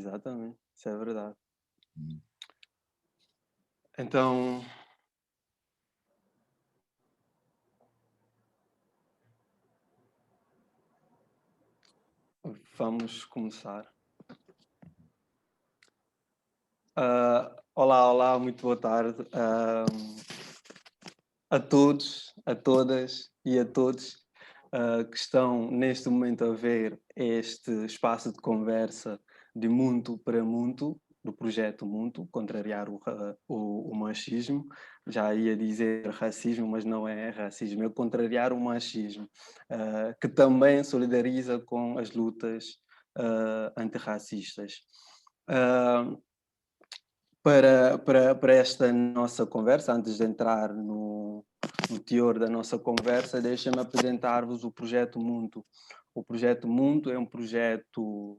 exatamente, isso é verdade. Hum. Então, vamos começar. Olá, olá, muito boa tarde, a todos, a todas e a todos, que estão neste momento a ver este espaço de conversa de Muito para Muito, do projeto Muito, contrariar o machismo. Já ia dizer racismo, mas não é racismo, é contrariar o machismo, que também solidariza com as lutas, antirracistas. Ah, para esta nossa conversa, antes de entrar no teor da nossa conversa, deixem-me apresentar-vos o Projeto Mundo. O Projeto Mundo é um projeto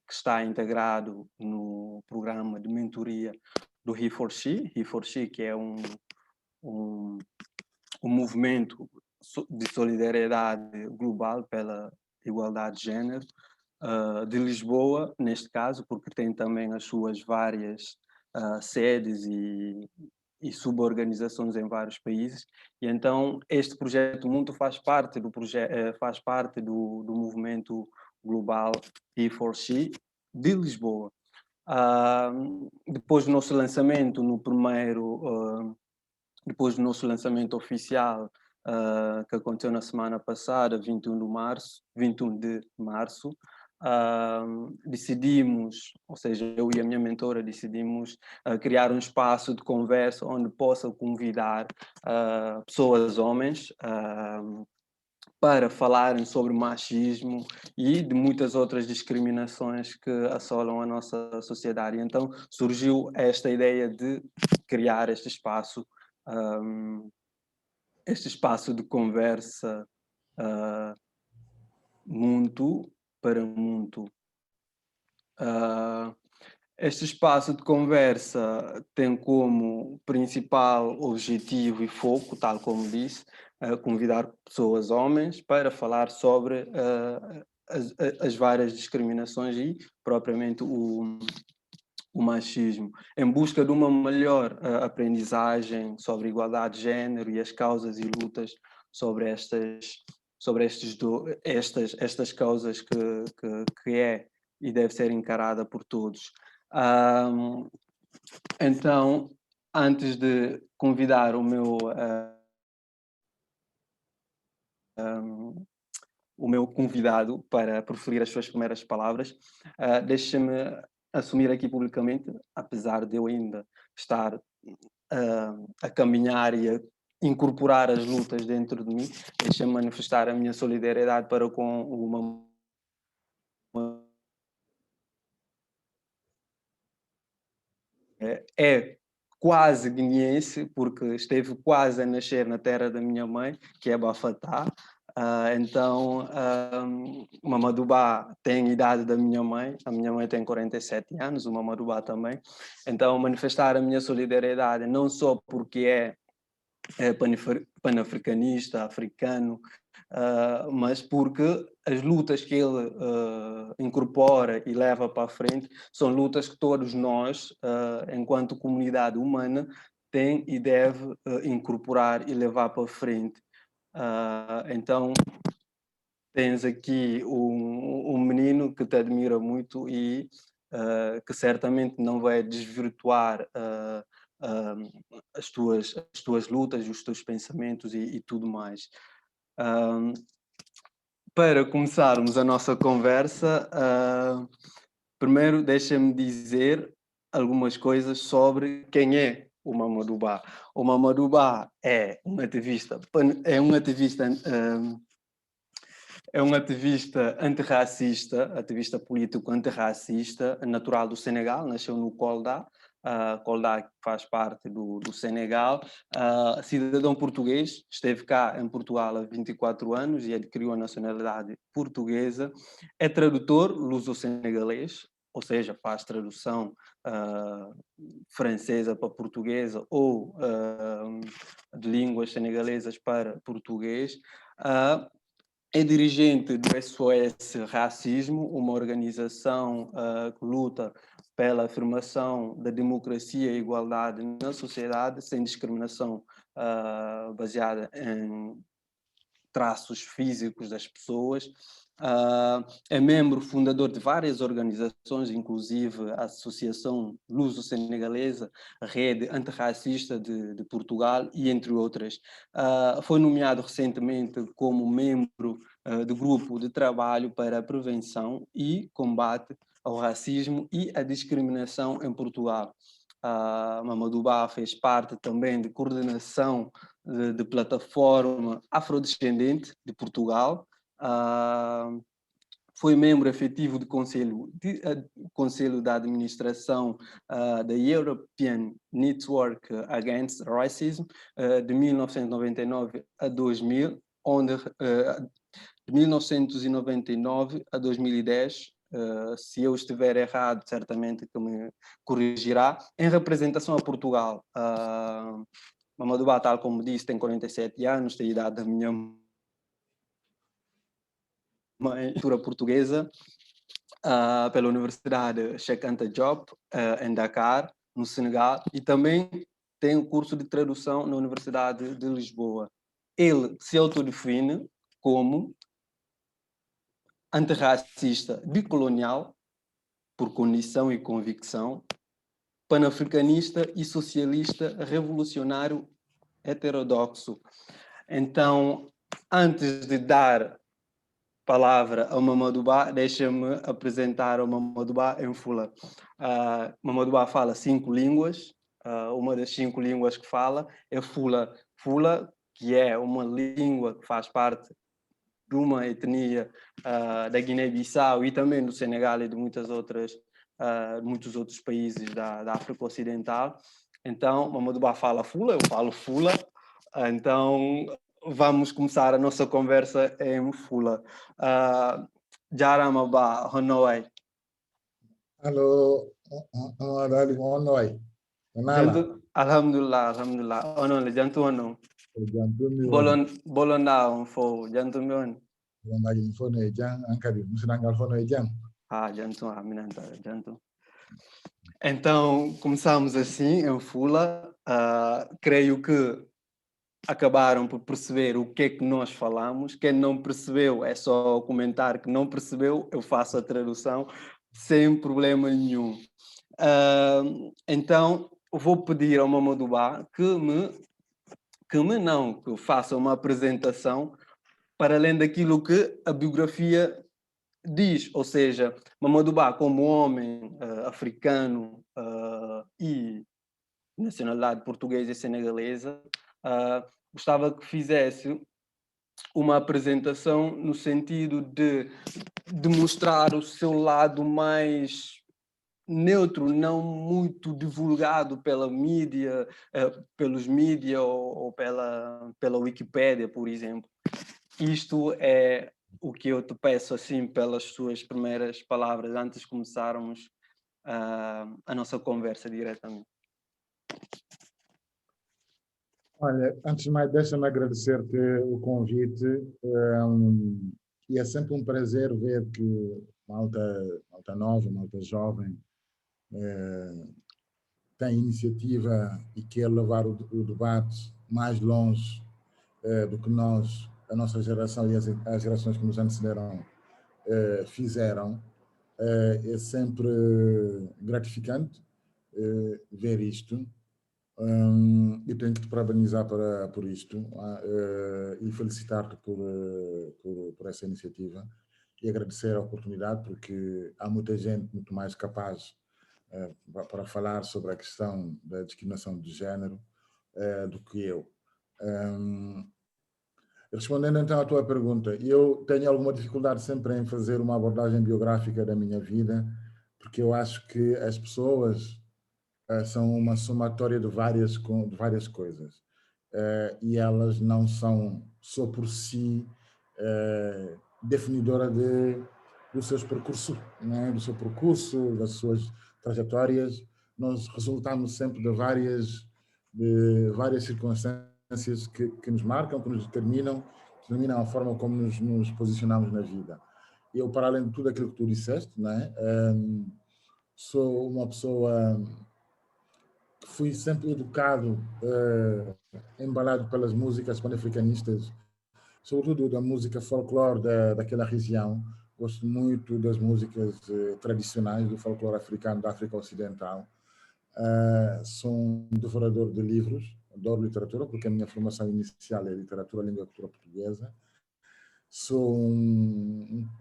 que está integrado no programa de mentoria do He4She, que é um, um movimento de solidariedade global pela igualdade de género, de Lisboa, neste caso, porque tem também as suas várias sedes e suborganizações em vários países. E então este projeto Mundo faz parte faz parte do movimento global He4She de Lisboa. Depois do nosso lançamento no depois do nosso lançamento oficial, que aconteceu na semana passada, 21 de março, decidimos, ou seja, eu e a minha mentora decidimos criar um espaço de conversa onde possa convidar pessoas, homens, para falarem sobre machismo e de muitas outras discriminações que assolam a nossa sociedade. Então surgiu esta ideia de criar este espaço de conversa, ah, muito para muito. Ah, Este espaço de conversa tem como principal objetivo e foco, tal como disse, convidar pessoas, homens, para falar sobre as várias discriminações e propriamente o machismo, em busca de uma melhor aprendizagem sobre igualdade de género e as causas e lutas sobre estas causas que é e deve ser encarada por todos. Ahm, então, antes de convidar o meu convidado para proferir as suas primeiras palavras, deixe-me assumir aqui publicamente, apesar de eu ainda estar a caminhar e a incorporar as lutas dentro de mim, deixa-me manifestar a minha solidariedade para com é quase guineense, porque esteve quase a nascer na terra da minha mãe, que é Bafatá. Então, Mamadouba tem a idade da minha mãe, a minha mãe tem 47 anos, o Mamadouba também. Então, manifestar a minha solidariedade, não só porque é panafricanista, africano, mas porque as lutas que ele incorpora e leva para a frente são lutas que todos nós, enquanto comunidade humana, tem e deve incorporar e levar para a frente. Então, tens aqui um menino que te admira muito e que certamente não vai desvirtuar as tuas lutas, os teus pensamentos e tudo mais. Um, para começarmos a nossa conversa, primeiro deixa-me dizer algumas coisas sobre quem é o Mamadou Ba. O Mamadou Ba é um ativista é um ativista antirracista, ativista político antirracista, natural do Senegal, nasceu no Kolda, Kolda que faz parte do Senegal, cidadão português, esteve cá em Portugal há 24 anos e adquiriu a nacionalidade portuguesa, é tradutor luso-senegalês, ou seja, faz tradução francesa para portuguesa ou de línguas senegalesas para português, É dirigente do SOS Racismo, uma organização que luta pela afirmação da democracia e igualdade na sociedade, sem discriminação baseada em traços físicos das pessoas. É membro fundador de várias organizações, inclusive a Associação Luso-Senegalesa, a Rede Antirracista de Portugal e entre outras. Foi nomeado recentemente como membro do grupo de trabalho para a prevenção e combate ao racismo e à discriminação em Portugal. Mamadou Ba fez parte também de coordenação de plataforma afrodescendente de Portugal. Foi membro efetivo do Conselho da Administração da European Network Against Racism de 1999 a 2000, onde de 1999 a 2010, se eu estiver errado, certamente que me corrigirá, em representação a Portugal. Mamadou Ba, tal como disse, tem 47 anos, tem a idade da minha mãe, cultura portuguesa, pela Universidade Cheikh Anta Diop, em Dakar, no Senegal, e também tem um curso de tradução na Universidade de Lisboa. Ele se autodefine como antirracista decolonial, por condição e convicção, panafricanista e socialista revolucionário heterodoxo. Então, antes de dar palavra ao Mamadou Ba, deixa-me apresentar o Mamadou Ba em Fula. Mamadou Ba fala 5 línguas, uma das 5 línguas que fala é Fula. Fula, que é uma língua que faz parte de uma etnia da Guiné-Bissau e também do Senegal e de muitos outros países da África Ocidental. Então, Mamadou Ba fala Fula, eu falo Fula. Então, vamos começar a nossa conversa em Fula. Jarama Ba, Honoai. Alô, Honoai. Alhamdulillah, alhamdulillah. Onon, jantu onon. Bolon fo jantu mi on. Jantu, aminanta, jantu. Então, começamos assim, em Fula. Creio que acabaram por perceber o que é que nós falamos. Quem não percebeu, é só comentar que não percebeu, eu faço a tradução sem problema nenhum. Então, vou pedir ao Mamadou Ba que faça uma apresentação para além daquilo que a biografia diz, ou seja, Mamadou Ba como homem africano e nacionalidade portuguesa e senegalesa, gostava que fizesse uma apresentação no sentido de mostrar o seu lado mais neutro, não muito divulgado pela mídia, pelos mídias ou pela Wikipédia, por exemplo. Isto é o que eu te peço, assim, pelas suas primeiras palavras, antes de começarmos a nossa conversa diretamente. Olha, antes de mais, deixa-me agradecer-te o convite. E é sempre um prazer ver que malta nova, malta jovem, tem iniciativa e quer levar o debate mais longe do que a nossa geração e as gerações que nos antecederam fizeram. É sempre gratificante ver isto. Eu tenho que te parabenizar por isto e felicitar-te por essa iniciativa e agradecer a oportunidade, porque há muita gente muito mais capaz para falar sobre a questão da discriminação de género do que eu. Respondendo então à tua pergunta, eu tenho alguma dificuldade sempre em fazer uma abordagem biográfica da minha vida, porque eu acho que as pessoas são uma somatória de várias coisas e elas não são só por si definidora do seu percurso, né? Do seu percurso, das suas trajetórias. Nós resultamos sempre de várias circunstâncias que nos marcam, que nos determinam, determinam a forma como nos posicionamos na vida. Eu, para além de tudo aquilo que tu disseste, não é? Sou uma pessoa que fui sempre educado, embalado pelas músicas pan-africanistas, sobretudo da música folclore daquela região. Gosto muito das músicas tradicionais do folclore africano da África Ocidental. Sou um devorador de livros, adoro literatura, porque a minha formação inicial é literatura, língua e cultura portuguesa.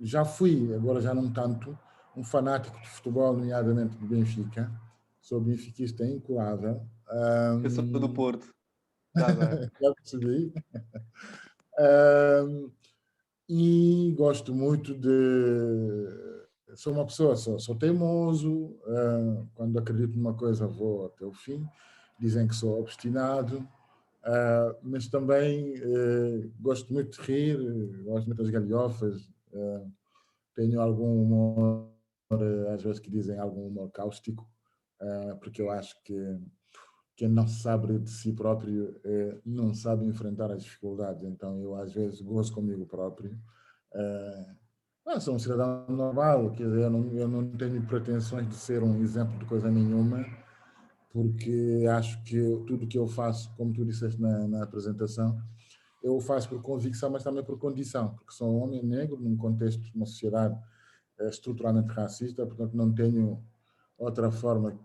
Já fui, agora já não tanto, um fanático de futebol, nomeadamente do Benfica. Sou benfiquista incoável. Eu sou do Porto, já agora. Já percebi. E gosto muito de... Sou uma pessoa, sou teimoso, quando acredito numa coisa vou até o fim. Dizem que sou obstinado, mas também gosto muito de rir, gosto muito das galhofas, tenho algum humor, às vezes que dizem algum humor cáustico, porque eu acho que quem não sabe de si próprio não sabe enfrentar as dificuldades. Então, eu às vezes gozo comigo próprio. Sou um cidadão normal, quer dizer, eu não tenho pretensões de ser um exemplo de coisa nenhuma, porque acho que tudo que eu faço, como tu disseste na apresentação, eu o faço por convicção, mas também por condição, porque sou um homem negro num contexto, numa sociedade estruturalmente racista, portanto não tenho outra forma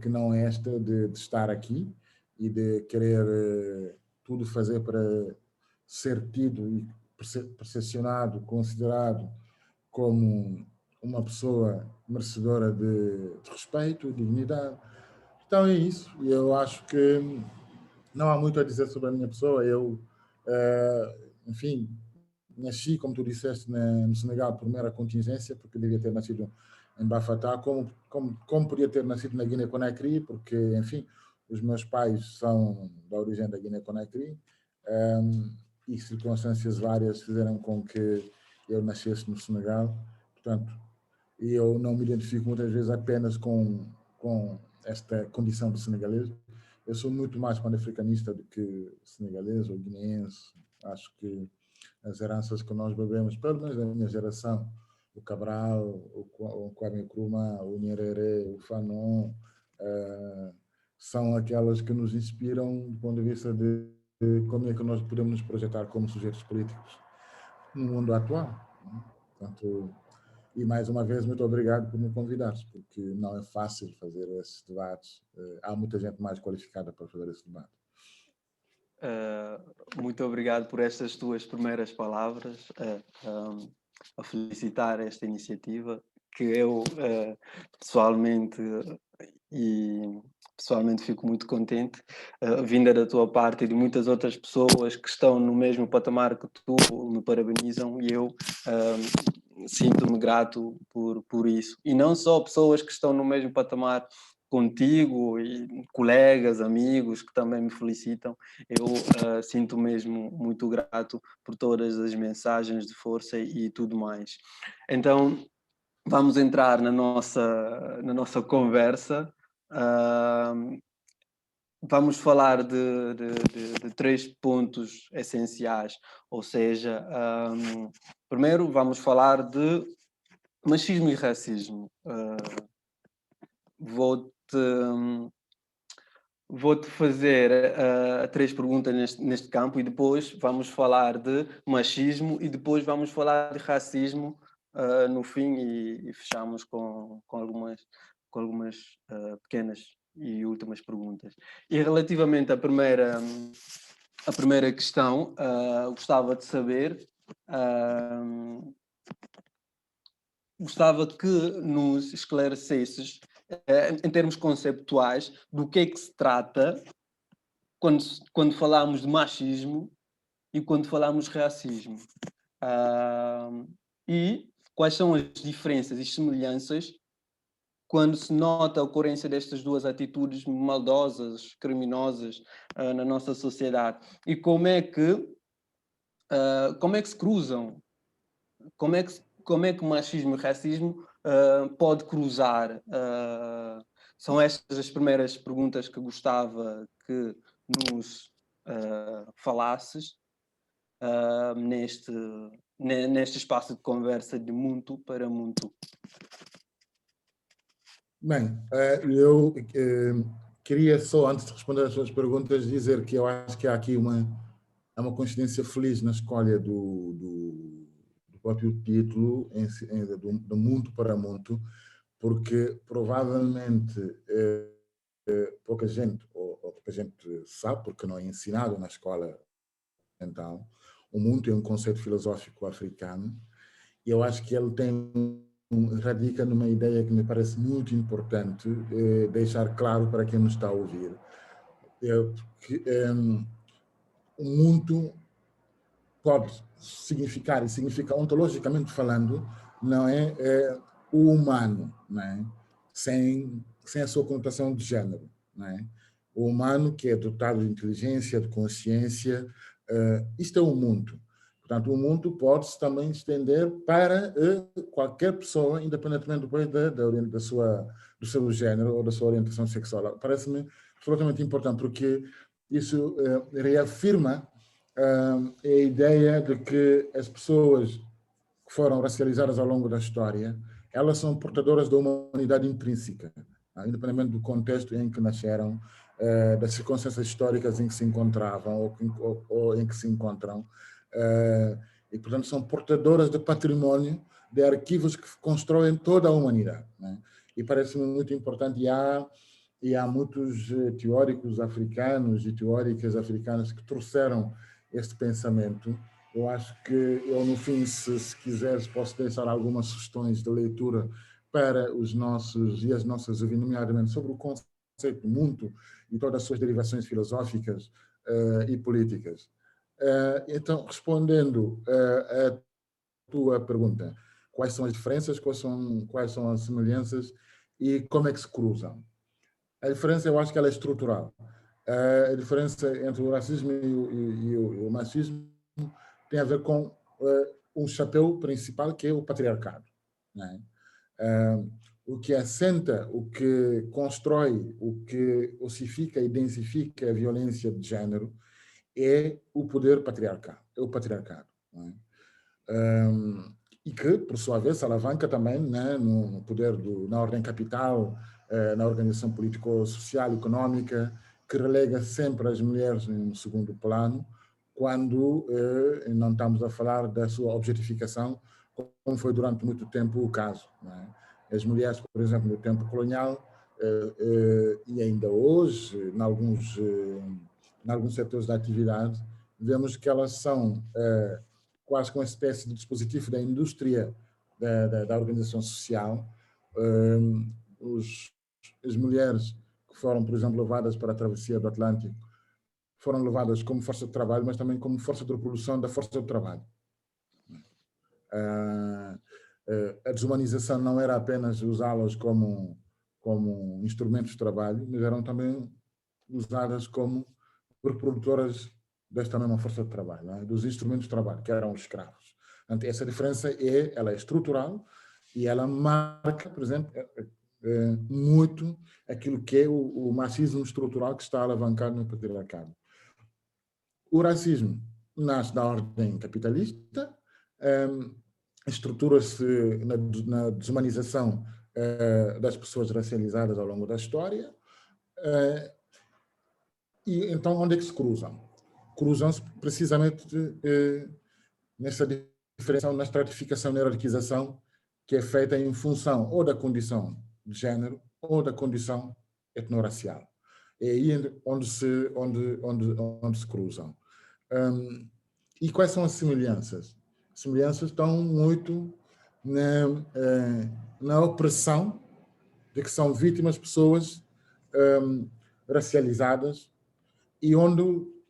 que não esta de estar aqui e de querer tudo fazer para ser tido e percepcionado, considerado como uma pessoa merecedora de respeito, dignidade. Então é isso. E eu acho que não há muito a dizer sobre a minha pessoa. Eu, enfim, nasci, como tu disseste, no Senegal por mera contingência, porque devia ter nascido em Bafatá, como podia ter nascido na Guiné-Conakry, porque, enfim, os meus pais são da origem da Guiné-Conakry, e circunstâncias várias fizeram com que eu nascesse no Senegal. Portanto, eu não me identifico muitas vezes apenas com esta condição de senegalês. Eu sou muito mais pan-africanista do que senegalês ou guineense. Acho que as heranças que nós bebemos, pelo menos da minha geração, o Cabral, o Kwame Nkrumah, o Nyerere, o Fanon, são aquelas que nos inspiram do ponto de vista de como é que nós podemos nos projetar como sujeitos políticos no mundo atual. Portanto, e mais uma vez, muito obrigado por me convidares, porque não é fácil fazer esses debates. Há muita gente mais qualificada para fazer esse debate. Muito obrigado por estas tuas primeiras palavras, a felicitar esta iniciativa, que eu pessoalmente fico muito contente, vinda da tua parte e de muitas outras pessoas que estão no mesmo patamar que tu, me parabenizam, e eu sinto-me grato por isso. E não só pessoas que estão no mesmo patamar contigo, e colegas, amigos que também me felicitam. Eu sinto mesmo muito grato por todas as mensagens de força e tudo mais. Então, vamos entrar na nossa conversa. Vamos falar de 3 pontos essenciais, ou seja, primeiro vamos falar de machismo e racismo. Vou-te fazer 3 perguntas neste campo, e depois vamos falar de machismo e depois vamos falar de racismo no fim, e fechamos com algumas pequenas e últimas perguntas. E relativamente à primeira questão, gostava de saber, gostava que nos esclarecesses, em termos conceptuais, do que é que se trata quando falamos de machismo e quando falamos de racismo. E quais são as diferenças e semelhanças quando se nota a ocorrência destas duas atitudes maldosas, criminosas na nossa sociedade. E como é que se cruzam? Como é que o machismo e o racismo pode cruzar? São estas as primeiras perguntas que gostava que nos falasses. neste espaço de conversa de muito para muito. Bem, eu queria só, antes de responder às suas perguntas, dizer que eu acho que há aqui uma coincidência feliz na escolha do próprio título, do Muito para Muito, porque provavelmente pouca gente sabe, porque não é ensinado na escola. Então, o Muito é um conceito filosófico africano e eu acho que ele radica numa ideia que me parece muito importante deixar claro para quem nos está a ouvir. O muito pode significar, e significa ontologicamente falando, não é o humano, não é? Sem a sua conotação de género. Não é? O humano que é dotado de inteligência, de consciência, isto é o mundo. Portanto, o mundo pode-se também estender para qualquer pessoa, independentemente depois do seu género ou da sua orientação sexual. Parece-me absolutamente importante, porque isso reafirma a ideia de que as pessoas que foram racializadas ao longo da história, elas são portadoras da humanidade intrínseca, independentemente do contexto em que nasceram, das circunstâncias históricas em que se encontravam ou em que se encontram, e, portanto, são portadoras de património, de arquivos que constroem toda a humanidade. Né? E parece-me muito importante, e há muitos teóricos africanos e teóricas africanas que trouxeram este pensamento. Eu acho que eu, no fim, se quiseres, posso deixar algumas sugestões de leitura para os nossos e as nossas ouvintes, nomeadamente sobre o conceito do mundo e todas as suas derivações filosóficas e políticas. Então, respondendo à tua pergunta, quais são as diferenças, quais são as semelhanças e como é que se cruzam? A diferença, eu acho que ela é estrutural. A diferença entre o racismo e o machismo tem a ver com um chapéu principal, que é o patriarcado. Né? O que assenta, o que constrói, o que ossifica e densifica a violência de género é o poder patriarcal, é o patriarcado. Né? E que, por sua vez, se alavanca também, né, no poder na ordem capital, na organização político-social, econômica, que relega sempre as mulheres em segundo plano, quando não estamos a falar da sua objetificação, como foi durante muito tempo o caso. Né? As mulheres, por exemplo, no tempo colonial, e ainda hoje, em alguns setores da atividade, vemos que elas são quase com uma espécie de dispositivo da indústria da organização social. As mulheres que foram, por exemplo, levadas para a travessia do Atlântico foram levadas como força de trabalho, mas também como força de reprodução da força de trabalho. A desumanização não era apenas usá-las como instrumentos de trabalho, mas eram também usadas como reprodutoras desta mesma força de trabalho, né? Dos instrumentos de trabalho, que eram os escravos. Portanto, essa diferença ela é estrutural e ela marca, por exemplo, muito aquilo que é o machismo estrutural que está alavancado no patriarcado. O racismo nasce da ordem capitalista, estrutura-se na desumanização das pessoas racializadas ao longo da história. E então, onde é que se cruzam? Cruzam-se precisamente nessa diferenciação, na estratificação, na hierarquização que é feita em função ou da condição de género ou da condição etnorracial. É aí onde se cruzam. E quais são as semelhanças? As semelhanças estão muito na opressão de que são vítimas pessoas racializadas, e onde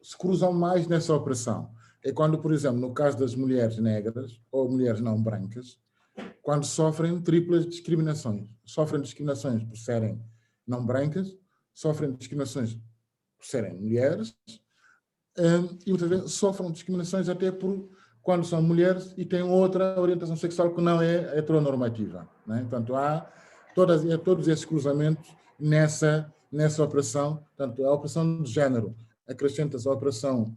se cruzam mais nessa opressão é quando, por exemplo, no caso das mulheres negras ou mulheres não brancas, quando sofrem triplas discriminações. Sofrem discriminações por serem não brancas, sofrem discriminações por serem mulheres, e muitas vezes sofrem discriminações até por quando são mulheres e têm outra orientação sexual que não é heteronormativa. Né? Portanto, há todos esses cruzamentos nessa opressão. Portanto, a opressão de género acrescenta-se a opressão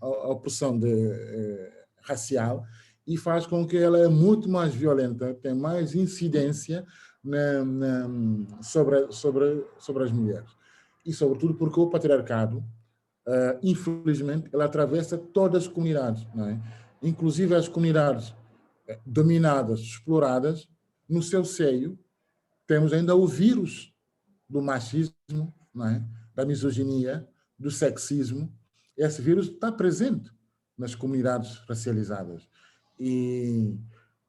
racial, e faz com que ela é muito mais violenta, tem mais incidência sobre as mulheres. E, sobretudo, porque o patriarcado, infelizmente, ele atravessa todas as comunidades, não é? Inclusive as comunidades dominadas, exploradas, no seu seio, temos ainda o vírus do machismo, não é? Da misoginia, do sexismo. Esse vírus está presente nas comunidades racializadas. E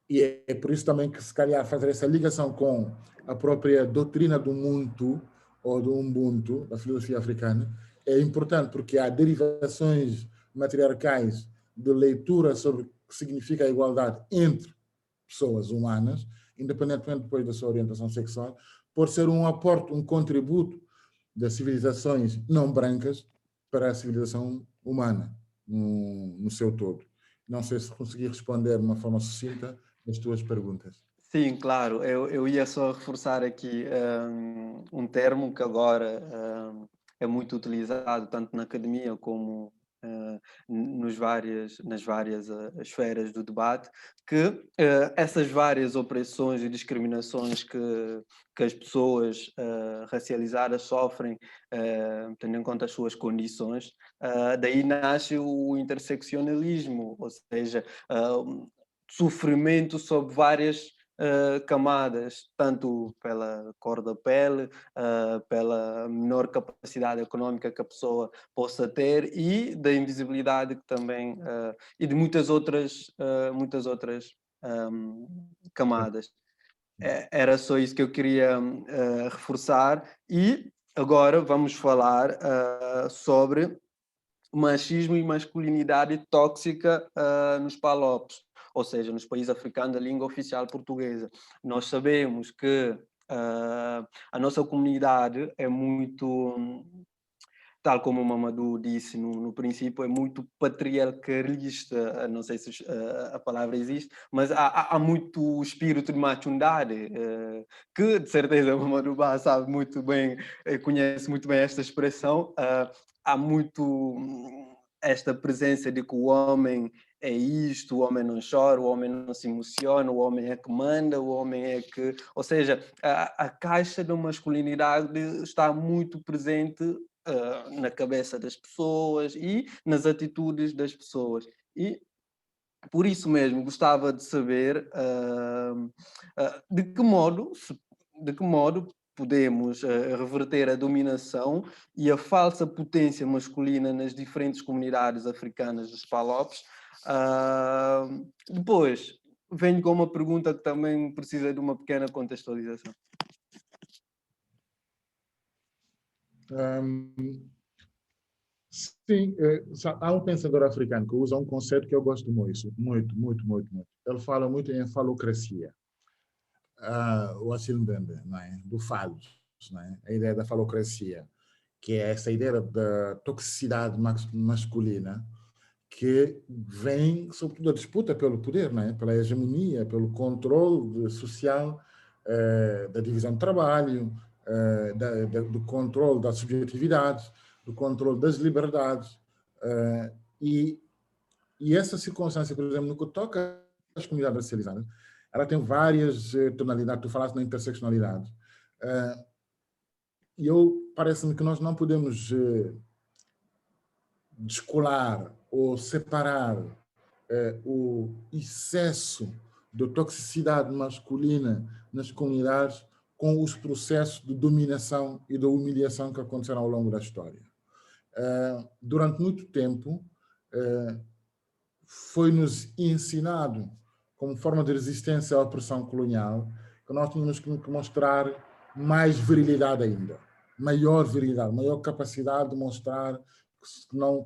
é por isso também que, se calhar, fazer essa ligação com a própria doutrina do Muntu, ou do Ubuntu, da filosofia africana, é importante, porque há derivações matriarcais de leitura sobre o que significa a igualdade entre pessoas humanas, independentemente depois da sua orientação sexual, por ser um aporte, um contributo das civilizações não brancas para a civilização humana, no seu todo. Não sei se consegui responder de uma forma sucinta as tuas perguntas. Sim, claro. Eu ia só reforçar aqui um termo que agora é muito utilizado tanto na academia como nas várias esferas do debate, que essas várias opressões e discriminações que as pessoas racializadas sofrem, tendo em conta as suas condições, daí nasce o interseccionalismo, ou seja, sofrimento sob várias camadas, tanto pela cor da pele, pela menor capacidade econômica que a pessoa possa ter e da invisibilidade que também, e de muitas outras camadas. Era só isso que eu queria reforçar. E agora vamos falar sobre machismo e masculinidade tóxica nos PALOPs, ou seja, nos países africanos da língua oficial portuguesa. Nós sabemos que a nossa comunidade é muito, tal como o Mamadou disse no princípio, é muito patriarcalista, não sei se a palavra existe, mas há muito espírito de machundade, que de certeza o Mamadou Ba sabe muito bem, conhece muito bem esta expressão. Há muito esta presença de que o homem é isto, o homem não chora, o homem não se emociona, o homem é que manda, o homem é que... Ou seja, a caixa da masculinidade está muito presente na cabeça das pessoas e nas atitudes das pessoas. E por isso mesmo gostava de saber de que modo podemos reverter a dominação e a falsa potência masculina nas diferentes comunidades africanas dos PALOPs. Depois, venho com uma pergunta que também precisa de uma pequena contextualização. Sim, há um pensador africano que usa um conceito que eu gosto muito. Ele fala muito em falocracia. O Achille Mbembe, não é? Do falos, não é? A ideia da falocracia, que é essa ideia da toxicidade masculina que vem, sobretudo, da disputa pelo poder, não é? Pela hegemonia, pelo controle social, da divisão do trabalho, do controle da subjetividade, do controle das liberdades. E essa circunstância, por exemplo, no que toca às comunidades racializadas, ela tem várias tonalidades. Tu falaste na interseccionalidade. E parece-me que nós não podemos descolar ou separar o excesso de toxicidade masculina nas comunidades com os processos de dominação e de humilhação que aconteceram ao longo da história. Durante muito tempo, foi-nos ensinado, como forma de resistência à opressão colonial, que nós tínhamos que mostrar mais virilidade ainda, maior virilidade, maior capacidade de mostrar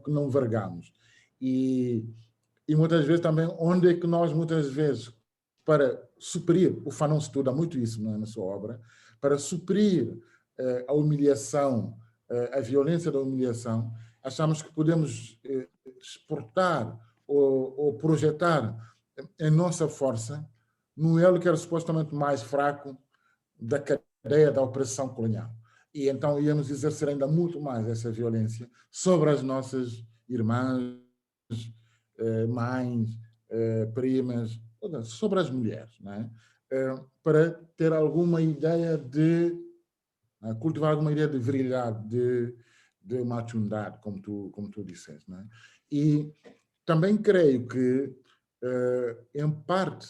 que não vergamos. E muitas vezes também, onde é que nós, muitas vezes, para suprir, o Fanon estuda muito isso, não é, na sua obra, para suprir a humilhação, a violência da humilhação, achamos que podemos exportar ou projetar a nossa força num elo que era supostamente mais fraco da cadeia da opressão colonial. E então íamos exercer ainda muito mais essa violência sobre as nossas irmãs, mães, primas, sobre as mulheres, não é? Para ter alguma ideia de cultivar alguma ideia de virilidade, de machundade, como tu disseste, não é? E também creio que, em parte,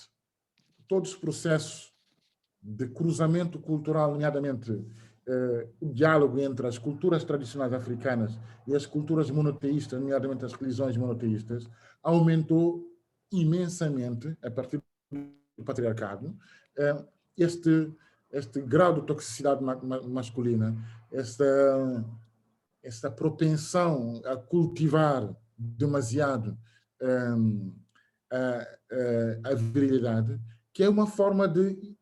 todos os processos de cruzamento cultural, nomeadamente o diálogo entre as culturas tradicionais africanas e as culturas monoteístas, nomeadamente as religiões monoteístas, aumentou imensamente, a partir do patriarcado, este grau de toxicidade masculina, esta propensão a cultivar demasiado a virilidade, que é uma forma de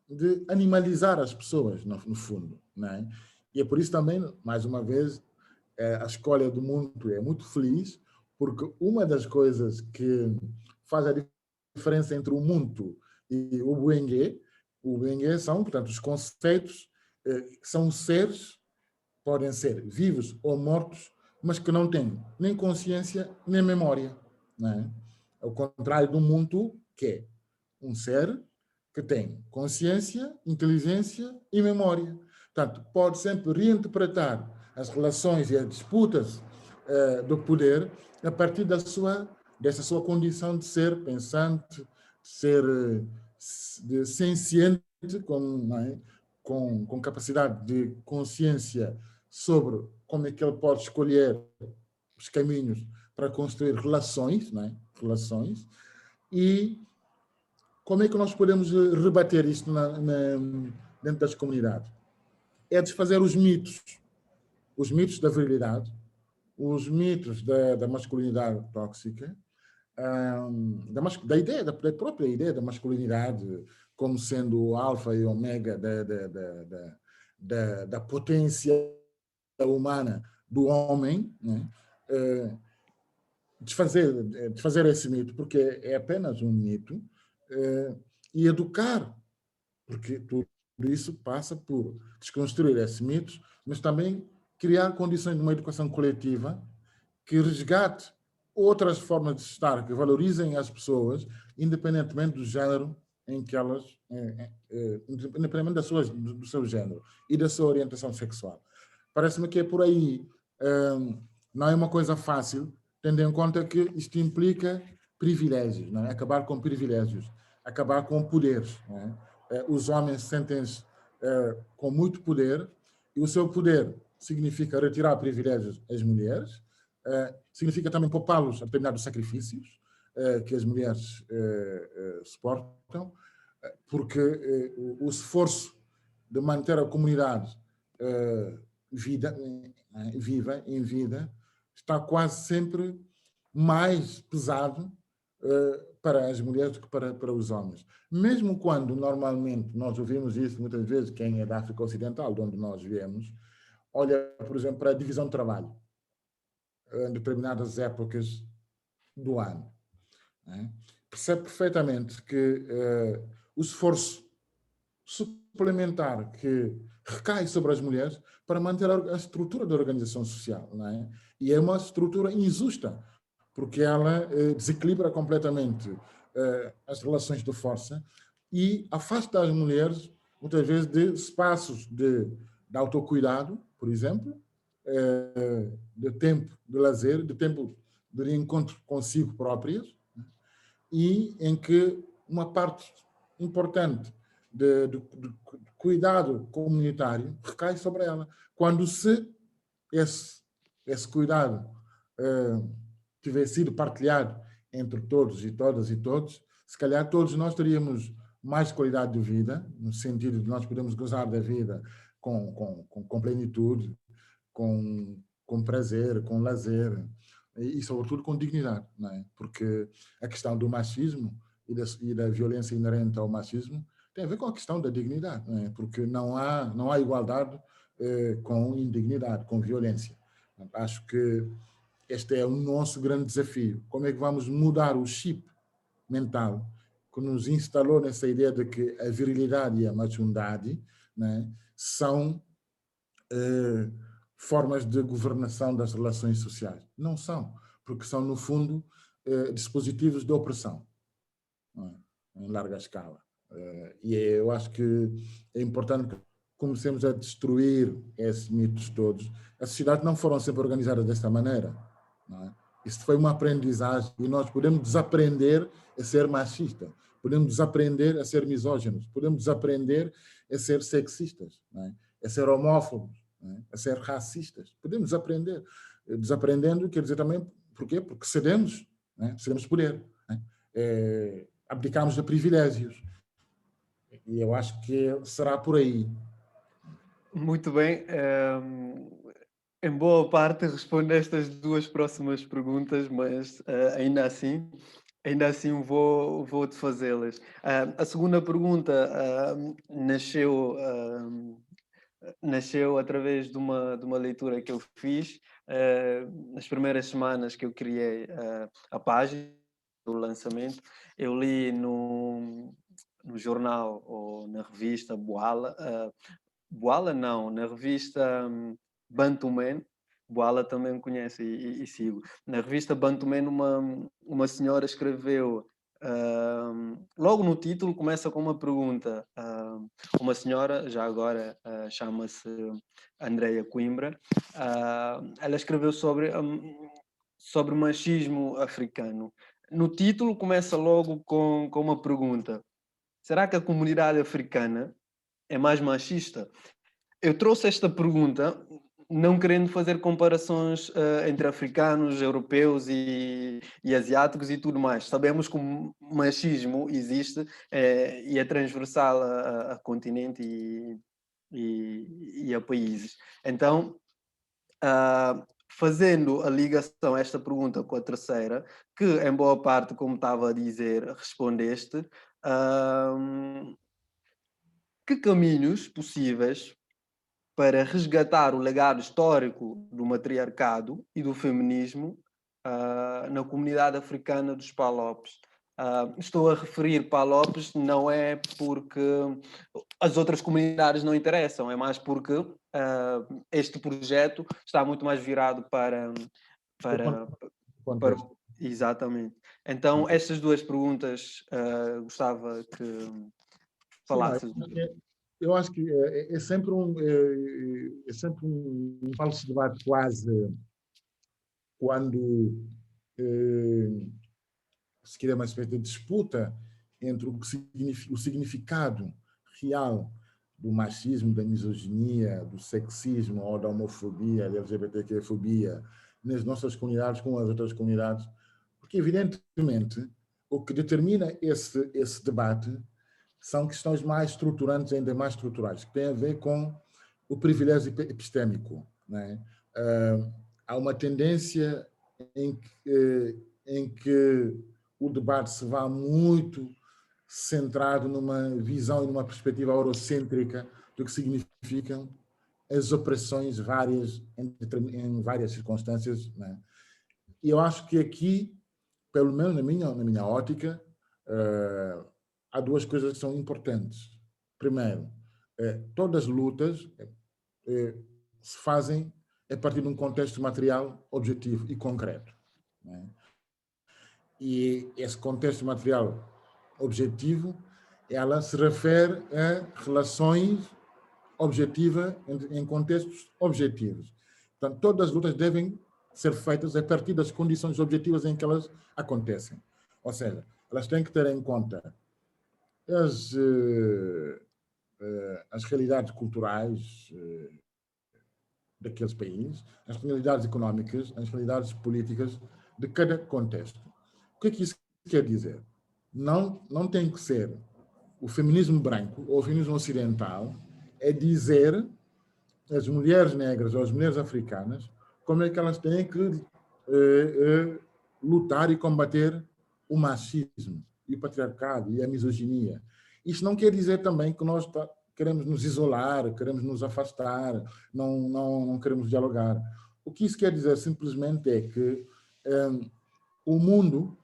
animalizar as pessoas, no fundo. Não é? E é por isso também, mais uma vez, a escolha do mundo é muito feliz, porque uma das coisas que faz a diferença entre o mundo e o Buengue são, portanto, os conceitos que são seres, podem ser vivos ou mortos, mas que não têm nem consciência nem memória. Não é? Ao contrário do mundo, que é um ser que tem consciência, inteligência e memória. Portanto, pode sempre reinterpretar as relações e as disputas do poder a partir dessa sua condição de ser pensante, de senciente, com capacidade de consciência sobre como é que ele pode escolher os caminhos para construir relações, não é? Relações, e como é que nós podemos rebater isto dentro das comunidades? É desfazer os mitos da virilidade, os mitos da masculinidade tóxica, da própria ideia da masculinidade como sendo o alfa e ômega da potência humana do homem, né? Desfazer esse mito, porque é apenas um mito, e educar, porque tudo isso passa por desconstruir esses mitos, mas também criar condições de uma educação coletiva que resgate outras formas de estar, que valorizem as pessoas, independentemente do género em que elas, independentemente do seu género e da sua orientação sexual. Parece-me que é por aí. Não é uma coisa fácil, tendo em conta que isto implica privilégios, não é? Acabar com privilégios, acabar com poderes. Não é? Os homens sentem-se com muito poder, e o seu poder significa retirar privilégios às mulheres, significa também poupá-los a determinados sacrifícios que as mulheres suportam, porque o esforço de manter a comunidade viva, em vida, está quase sempre mais pesado para as mulheres do que para os homens. Mesmo quando, normalmente, nós ouvimos isso muitas vezes, quem é da África Ocidental, de onde nós viemos, olha, por exemplo, para a divisão de trabalho em determinadas épocas do ano. Né? Percebe perfeitamente que o esforço suplementar que recai sobre as mulheres para manter a estrutura da organização social. Não é? E é uma estrutura injusta, porque ela desequilibra completamente as relações de força e afasta as mulheres, muitas vezes, de espaços de autocuidado, por exemplo, de tempo de lazer, de tempo de encontro consigo próprias, e em que uma parte importante de cuidado comunitário recai sobre ela. Quando se esse cuidado tivesse sido partilhado entre todos e todas e todos, se calhar todos nós teríamos mais qualidade de vida, no sentido de nós podermos gozar da vida com plenitude, com prazer, com lazer e, sobretudo, com dignidade, não é? Porque a questão do machismo e da violência inerente ao machismo tem a ver com a questão da dignidade, não é? Porque não há igualdade com indignidade, com violência. Acho que este é o nosso grande desafio. Como é que vamos mudar o chip mental que nos instalou nessa ideia de que a virilidade e a machundade, né, são formas de governação das relações sociais? Não são, porque são, no fundo, dispositivos de opressão. não é? Em larga escala. E eu acho que é importante que comecemos a destruir esses mitos todos. As sociedades não foram sempre organizadas desta maneira, não é? Isso foi uma aprendizagem e nós podemos desaprender a ser machista, podemos desaprender a ser misóginos, podemos desaprender a ser sexistas, não é? A ser homófobos, não é? A ser racistas. Podemos desaprender. Desaprendendo quer dizer também, por quê? Porque cedemos, não é? Cedemos poder, não é? Abdicamos de privilégios. E eu acho que será por aí. Muito bem. Em boa parte respondo a estas duas próximas perguntas, mas ainda assim vou-te fazê-las. A segunda pergunta nasceu através de uma leitura que eu fiz nas primeiras semanas que eu criei a página do lançamento. Eu li no jornal ou na revista Boala não, na revista Bantuman, Boala também me conhece e sigo. Na revista Bantuman uma senhora escreveu, logo no título começa com uma pergunta. Uma senhora, já agora chama-se Andreia Coimbra, ela escreveu sobre machismo africano. No título começa logo com uma pergunta: será que a comunidade africana é mais machista? Eu trouxe esta pergunta não querendo fazer comparações entre africanos, europeus e asiáticos e tudo mais. Sabemos que o machismo existe e é transversal a continente e a países. Então, fazendo a ligação a esta pergunta com a terceira, que em boa parte, como estava a dizer, respondeste, que caminhos possíveis para resgatar o legado histórico do matriarcado e do feminismo na comunidade africana dos Palopes? Estou a referir Palopes não é porque as outras comunidades não interessam, é mais porque este projeto está muito mais virado para exatamente. Então, estas duas perguntas gostava que falasses. Eu acho que é sempre um falso debate quase quando se quer uma espécie de disputa entre o significado real do machismo, da misoginia, do sexismo ou da homofobia, da LGBTQ-fobia nas nossas comunidades com as outras comunidades, porque evidentemente o que determina esse debate são questões mais estruturantes, ainda mais estruturais, que têm a ver com o privilégio epistêmico, não é? Há uma tendência em que o debate se vá muito centrado numa visão e numa perspectiva eurocêntrica do que significam as opressões várias em várias circunstâncias, não é? E eu acho que aqui, pelo menos na minha ótica, há duas coisas que são importantes. Primeiro, todas as lutas se fazem a partir de um contexto material objetivo e concreto, não é? E esse contexto material objetivo, ela se refere a relações objetivas em contextos objetivos. Portanto, todas as lutas devem ser feitas a partir das condições objetivas em que elas acontecem. Ou seja, elas têm que ter em conta as realidades culturais daqueles países, as realidades económicas, as realidades políticas de cada contexto. O que é que isso quer dizer? Não tem que ser o feminismo branco ou o feminismo ocidental é dizer às mulheres negras ou às mulheres africanas como é que elas têm que lutar e combater o machismo e o patriarcado e a misoginia. Isto não quer dizer também que nós queremos nos isolar, queremos nos afastar, não queremos dialogar. O que isso quer dizer simplesmente é que o mundo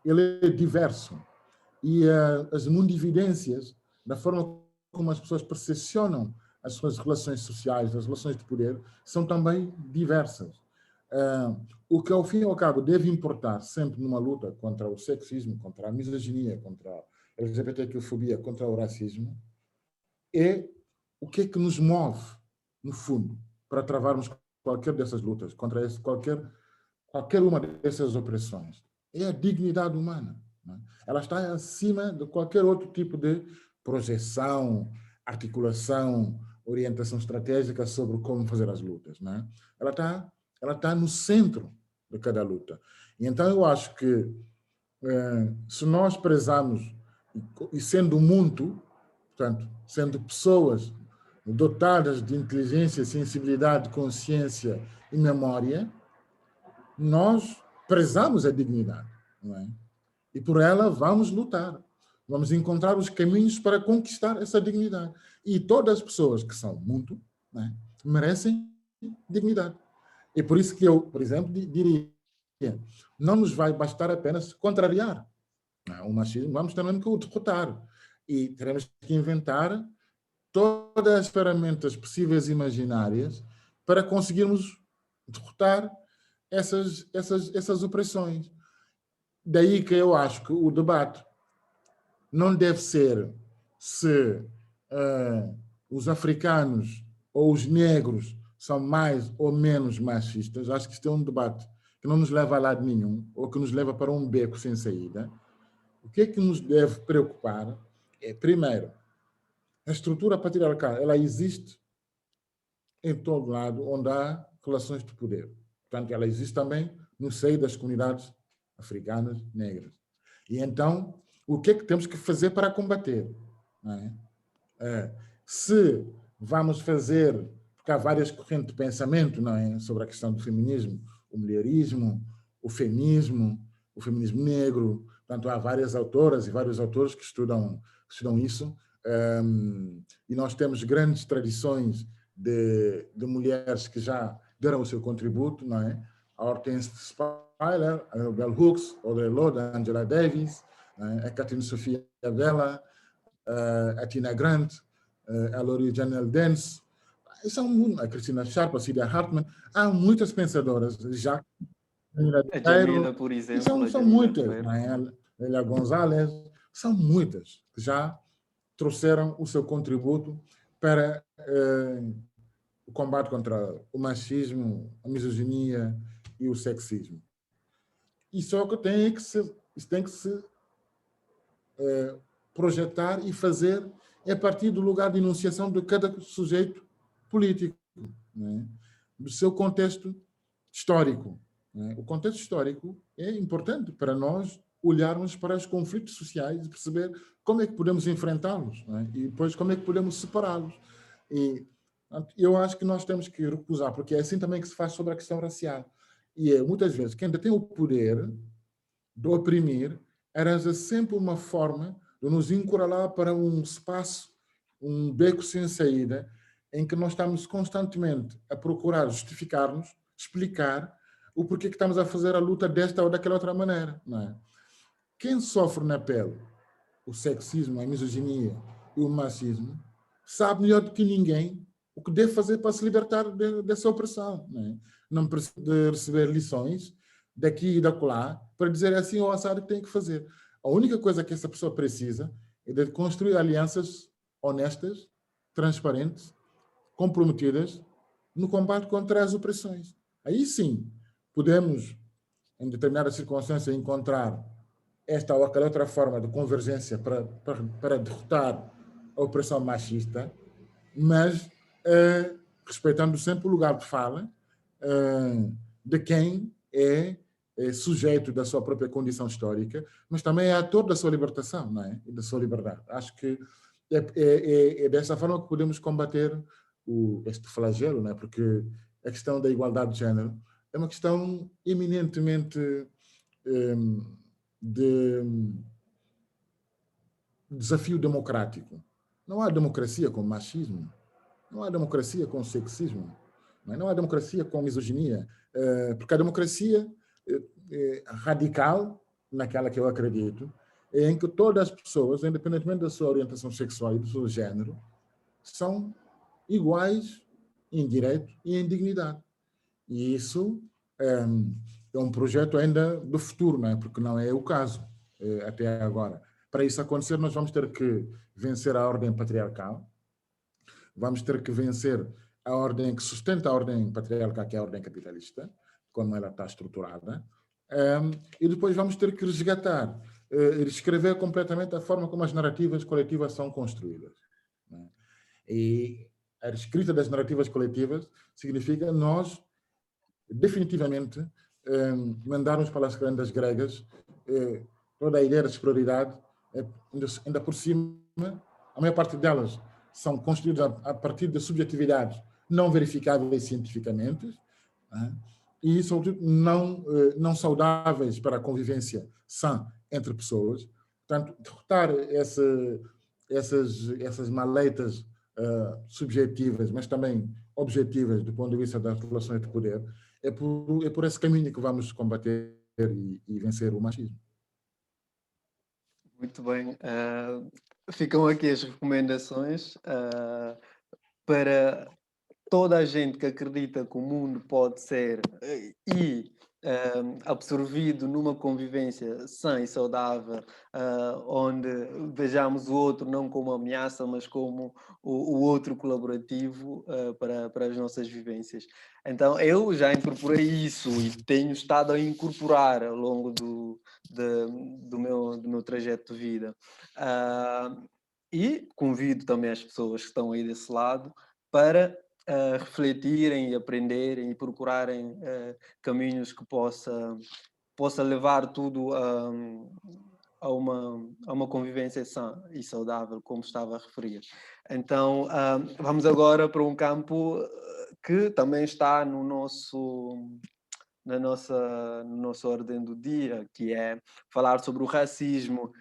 ele é diverso e as mundividências da forma como as pessoas percepcionam as suas relações sociais, as relações de poder, são também diversas. O que, ao fim e ao cabo, deve importar sempre numa luta contra o sexismo, contra a misoginia, contra a LGBTQ-fobia, contra o racismo, é o que é que nos move, no fundo, para travarmos qualquer dessas lutas, contra qualquer uma dessas opressões. É a dignidade humana. Não é? Ela está acima de qualquer outro tipo de projeção, articulação, orientação estratégica sobre como fazer as lutas. Não é? Ela está no centro de cada luta. E então eu acho que se nós prezamos, e sendo muito, portanto, sendo pessoas dotadas de inteligência, sensibilidade, consciência e memória, nós prezamos a dignidade, não é? E por ela vamos lutar. Vamos encontrar os caminhos para conquistar essa dignidade. E todas as pessoas que são muito, não é, merecem dignidade. E por isso que eu, por exemplo, diria, não nos vai bastar apenas contrariar o machismo, vamos também que o derrotar. E teremos que inventar todas as ferramentas possíveis e imaginárias para conseguirmos derrotar essas opressões. Daí que eu acho que o debate não deve ser se os africanos ou os negros são mais ou menos machistas. Acho que isto é um debate que não nos leva a lado nenhum, ou que nos leva para um beco sem saída. O que é que nos deve preocupar é, primeiro, a estrutura patriarcal, ela existe em todo lado onde há relações de poder. Portanto, ela existe também no seio das comunidades africanas negras. E então, o que é que temos que fazer para combater? Não é? Se vamos fazer, porque há várias correntes de pensamento, não é? Sobre a questão do feminismo, o mulherismo, o feminismo negro. Portanto, há várias autoras e vários autores que estudam isso. E nós temos grandes tradições de mulheres que já deram o seu contributo, não é? A Hortense Spiller, a Bell Hooks, Audre Lorde, a Angela Davis, a Catherine Sophia Vela, a Tina Grant, a Laurie Janelle Dance, a Cristina Sharp, a Cynthia Hartman. Há muitas pensadoras já. A Jamila, por exemplo. São muitas, não é? A Lélia Gonzalez, são muitas que já trouxeram o seu contributo para o combate contra o machismo, a misoginia e o sexismo. E só que isso tem que se projetar e fazer a partir do lugar de enunciação de cada sujeito político, né? Do seu contexto histórico. Né? O contexto histórico é importante para nós olharmos para os conflitos sociais e perceber como é que podemos enfrentá-los, né? E depois como é que podemos separá-los. E eu acho que nós temos que recusar, porque é assim também que se faz sobre a questão racial. E muitas vezes quem ainda tem o poder de oprimir arranja sempre uma forma de nos encurralar para um espaço, um beco sem saída, em que nós estamos constantemente a procurar justificar-nos, explicar o porquê que estamos a fazer a luta desta ou daquela outra maneira. Não é? Quem sofre na pele o sexismo, a misoginia e o machismo sabe melhor do que ninguém o que deve fazer para se libertar dessa opressão. Não é? Não precisa de receber lições daqui e da acolá para dizer assim ou assado que tem que fazer. A única coisa que essa pessoa precisa é de construir alianças honestas, transparentes, comprometidas no combate contra as opressões. Aí sim, podemos, em determinadas circunstâncias, encontrar esta ou aquela outra forma de convergência para derrotar a opressão machista, mas respeitando sempre o lugar de fala de quem é sujeito da sua própria condição histórica, mas também é ator da sua libertação, não é? E da sua liberdade. Acho que é dessa forma que podemos combater este flagelo, não é? Porque a questão da igualdade de género é uma questão eminentemente de desafio democrático. Não há democracia com machismo, não há democracia com sexismo, não há democracia com misoginia, porque a democracia radical, naquela que eu acredito, é em que todas as pessoas, independentemente da sua orientação sexual e do seu género, são iguais em direito e em dignidade. E isso é um projeto ainda do futuro, não é? Porque não é o caso até agora. Para isso acontecer, nós vamos ter que vencer a ordem patriarcal, vamos ter que vencer a ordem que sustenta a ordem patriarcal, que é a ordem capitalista, como ela está estruturada, e depois vamos ter que resgatar, reescrever completamente a forma como as narrativas coletivas são construídas, né? E a escrita das narrativas coletivas significa nós, definitivamente, mandarmos para as grandes gregas toda a ideia de superioridade, ainda por cima, a maior parte delas são construídas a partir de subjetividades não verificáveis cientificamente, né? E, sobretudo, não saudáveis para a convivência sã entre pessoas. Portanto, derrotar essas maleitas subjetivas, mas também objetivas do ponto de vista das relações de poder, é por esse caminho que vamos combater e vencer o machismo. Muito bem. Ficam aqui as recomendações para toda a gente que acredita que o mundo pode ser absorvido numa convivência sã e saudável, onde vejamos o outro não como ameaça, mas como o outro colaborativo para as nossas vivências. Então, eu já incorporei isso e tenho estado a incorporar ao longo do meu trajeto de vida. E convido também as pessoas que estão aí desse lado para refletirem e aprenderem e procurarem caminhos que possa levar tudo a uma convivência sã e saudável, como estava a referir. Então, vamos agora para um campo que também está no na nossa ordem do dia, que é falar sobre o racismo.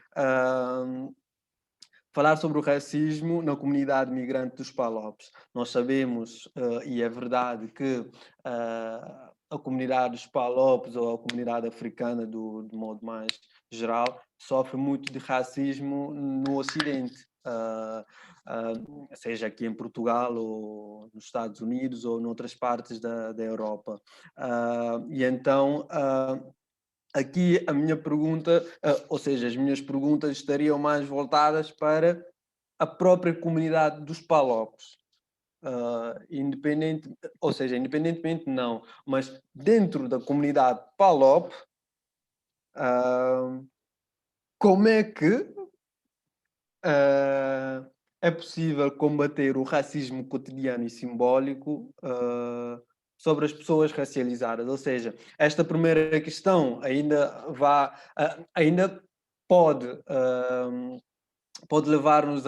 Falar sobre o racismo na comunidade migrante dos Palopes. Nós sabemos, e é verdade, que a comunidade dos Palopes ou a comunidade africana, de modo mais geral, sofre muito de racismo no Ocidente. Seja aqui em Portugal ou nos Estados Unidos ou noutras partes da Europa. E então aqui a minha pergunta, ou seja, as minhas perguntas estariam mais voltadas para a própria comunidade dos Palopes. Independentemente não, mas dentro da comunidade Palop, como é que é possível combater o racismo cotidiano e simbólico sobre as pessoas racializadas? Ou seja, esta primeira questão ainda pode levar-nos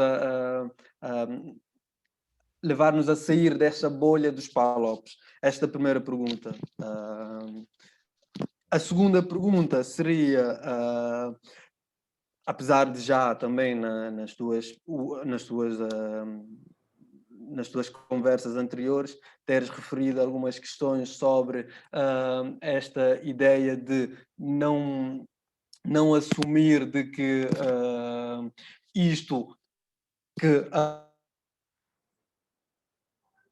levar-nos a sair dessa bolha dos Palopes. Esta primeira pergunta. A segunda pergunta seria, apesar de já também nas tuas conversas anteriores teres referido algumas questões sobre esta ideia de não assumir de que isto que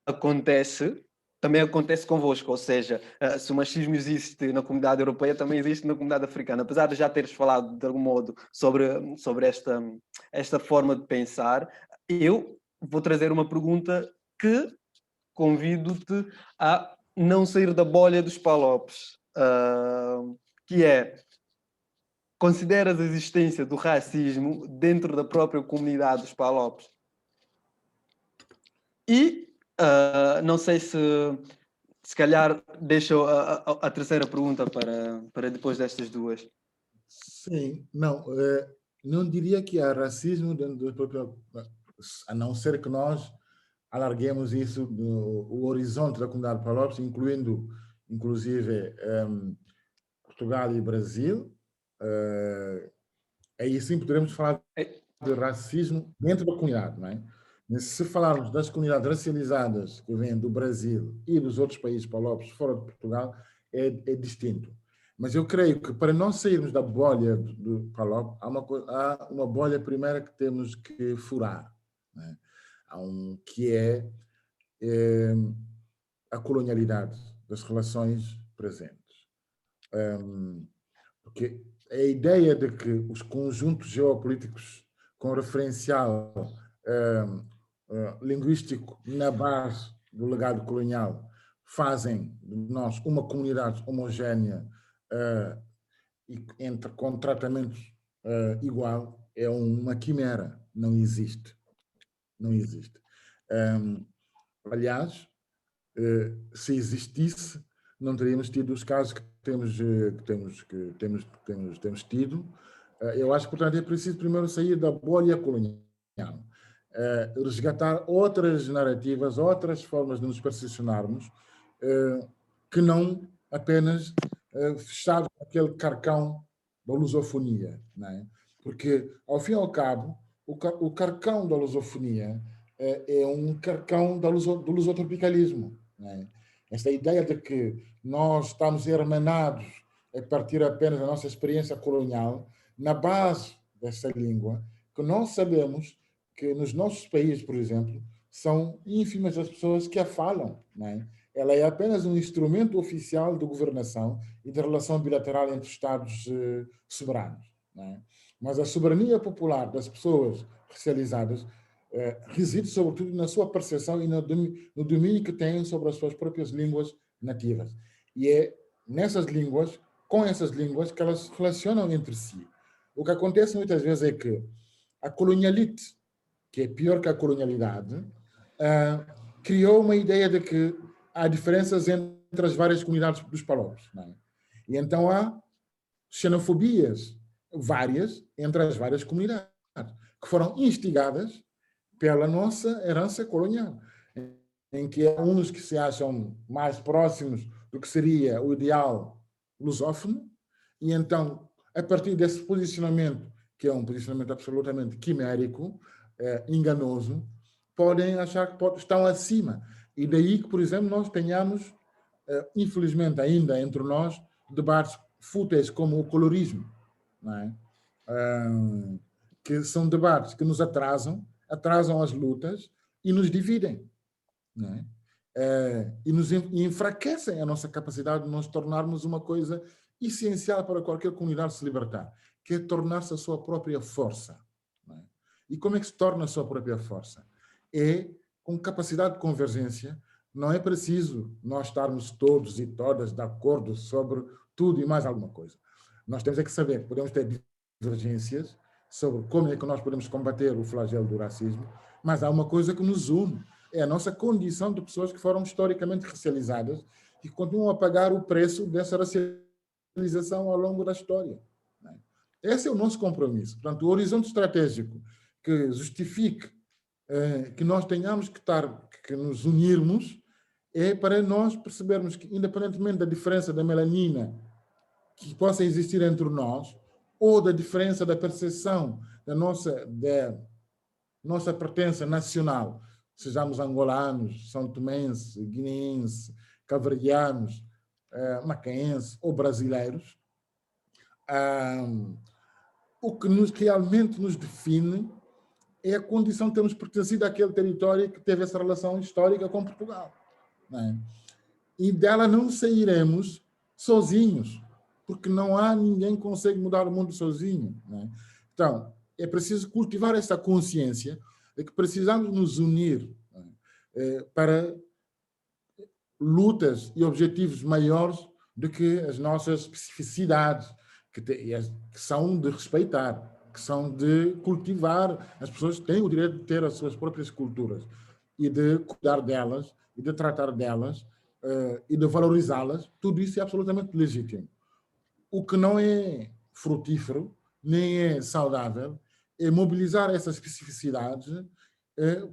acontece também acontece convosco, ou seja, se o machismo existe na comunidade europeia, também existe na comunidade africana. Apesar de já teres falado de algum modo sobre esta forma de pensar, eu vou trazer uma pergunta que convido-te a não sair da bolha dos Palopes, que é: consideras a existência do racismo dentro da própria comunidade dos Palopes? E não sei se calhar deixo a terceira pergunta para depois destas duas. Sim, não diria que há racismo dentro do próprio, a não ser que nós alarguemos isso o horizonte da comunidade Palopes, incluindo, inclusive, Portugal e Brasil. Aí sim poderemos falar de racismo dentro da comunidade, não é? Mas se falarmos das comunidades racializadas que vêm do Brasil e dos outros países Palopes fora de Portugal, é distinto. Mas eu creio que para nós sairmos da bolha do Palop, há uma bolha primeira que temos que furar, né? Que é a colonialidade das relações presentes. Porque a ideia de que os conjuntos geopolíticos com referencial linguístico na base do legado colonial fazem de nós uma comunidade homogénea e com tratamento igual é uma quimera, não existe. Não existe. Aliás, se existisse, não teríamos tido os casos que temos tido. Eu acho que, portanto, é preciso primeiro sair da bolha colonial, resgatar outras narrativas, outras formas de nos posicionarmos, que não apenas fechado aquele carcão da lusofonia, não é? Porque, ao fim e ao cabo, o carcão da lusofonia é um carcão do lusotropicalismo, não é? Esta ideia de que nós estamos hermanados a partir apenas da nossa experiência colonial, na base dessa língua, que nós sabemos que nos nossos países, por exemplo, são ínfimas as pessoas que a falam, não é? Ela é apenas um instrumento oficial de governação e de relação bilateral entre Estados soberanos, não é? Mas a soberania popular das pessoas racializadas reside sobretudo na sua percepção e no domínio que têm sobre as suas próprias línguas nativas. E é nessas línguas, com essas línguas, que elas se relacionam entre si. O que acontece muitas vezes é que a colonialite, que é pior que a colonialidade, criou uma ideia de que há diferenças entre as várias comunidades dos palopes, não é? E então há xenofobias várias entre as várias comunidades, que foram instigadas pela nossa herança colonial, em que há uns que se acham mais próximos do que seria o ideal lusófono, e então, a partir desse posicionamento, que é um posicionamento absolutamente quimérico, enganoso, podem achar que estão acima. E daí que, por exemplo, nós tenhamos, infelizmente ainda entre nós, debates fúteis como o colorismo, não é? Que são debates que nos atrasam as lutas e nos dividem, não é? E enfraquecem a nossa capacidade de nos tornarmos uma coisa essencial para qualquer comunidade se libertar, que é tornar-se a sua própria força. Não é? E como é que se torna a sua própria força? É com capacidade de convergência. Não é preciso nós estarmos todos e todas de acordo sobre tudo e mais alguma coisa. Nós temos é que saber que podemos ter divergências sobre como é que nós podemos combater o flagelo do racismo, mas há uma coisa que nos une, é a nossa condição de pessoas que foram historicamente racializadas e que continuam a pagar o preço dessa racialização ao longo da história. Esse é o nosso compromisso. Portanto, o horizonte estratégico que justifique que nós tenhamos que nos unirmos é para nós percebermos que, independentemente da diferença da melanina que possa existir entre nós, ou da diferença da percepção da nossa pertença nacional, sejamos angolanos, são tomenses, guineenses, cabo-verdianos, macaenses ou brasileiros, o que realmente nos define é a condição de termos pertencido àquele território que teve essa relação histórica com Portugal. Não é? E dela não sairemos sozinhos, porque não há ninguém que consegue mudar o mundo sozinho. Não é? Então, é preciso cultivar essa consciência de que precisamos nos unir para lutas e objetivos maiores do que as nossas especificidades, que são de respeitar, que são de cultivar. As pessoas têm o direito de ter as suas próprias culturas e de cuidar delas, e de tratar delas, e de valorizá-las. Tudo isso é absolutamente legítimo. O que não é frutífero, nem é saudável, é mobilizar essas especificidades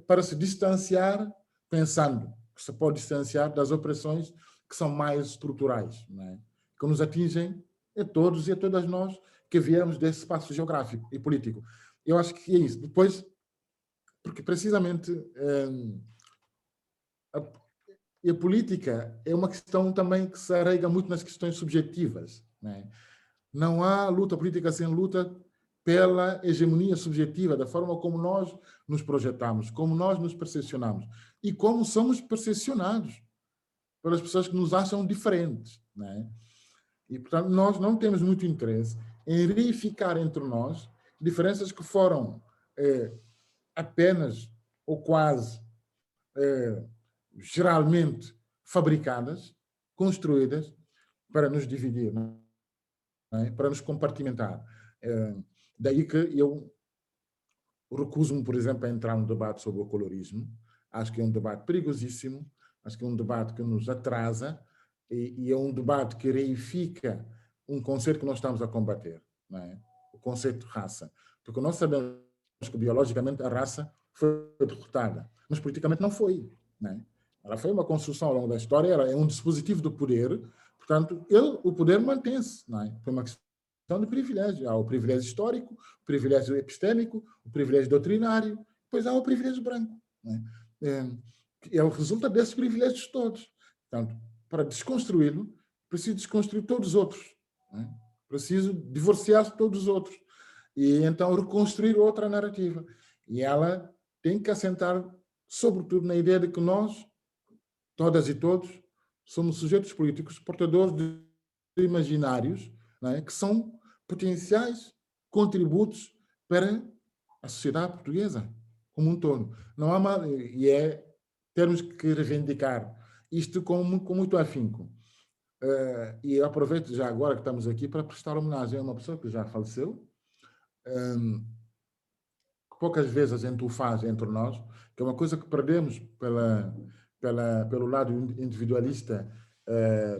para se distanciar, pensando que se pode distanciar das opressões que são mais estruturais, não é? Que nos atingem a todos e a todas nós que viemos desse espaço geográfico e político. Eu acho que é isso. Depois, porque precisamente a política é uma questão também que se arraiga muito nas questões subjetivas, não é? Não há luta política sem luta pela hegemonia subjetiva, da forma como nós nos projetamos, como nós nos percepcionamos e como somos percepcionados pelas pessoas que nos acham diferentes, não é? E, portanto, nós não temos muito interesse em reificar entre nós diferenças que foram apenas ou quase geralmente fabricadas, construídas para nos dividir, não é? Para nos compartimentar. Daí que eu recuso-me, por exemplo, a entrar num debate sobre o colorismo. Acho que é um debate perigosíssimo, acho que é um debate que nos atrasa e é um debate que reifica um conceito que nós estamos a combater, não é? O conceito de raça. Porque nós sabemos que biologicamente a raça foi derrotada, mas politicamente não foi, não é? Ela foi uma construção ao longo da história, ela é um dispositivo do poder, portanto, o poder mantém-se, não é? Foi uma questão de privilégio. Há o privilégio histórico, o privilégio epistêmico, o privilégio doutrinário, depois há o privilégio branco, não é? Ele resulta desses privilégios todos. Portanto, para desconstruí-lo, preciso desconstruir todos os outros, não é? Preciso divorciar-se de todos os outros e então reconstruir outra narrativa. E ela tem que assentar, sobretudo, na ideia de que nós, todas e todos, somos sujeitos políticos portadores de imaginários, não é? Que são potenciais contributos para a sociedade portuguesa como um todo. Não há mal, temos que reivindicar isto com muito afinco. E eu aproveito já agora que estamos aqui para prestar homenagem a uma pessoa que já faleceu, que poucas vezes a gente o faz entre nós, que é uma coisa que perdemos pelo lado individualista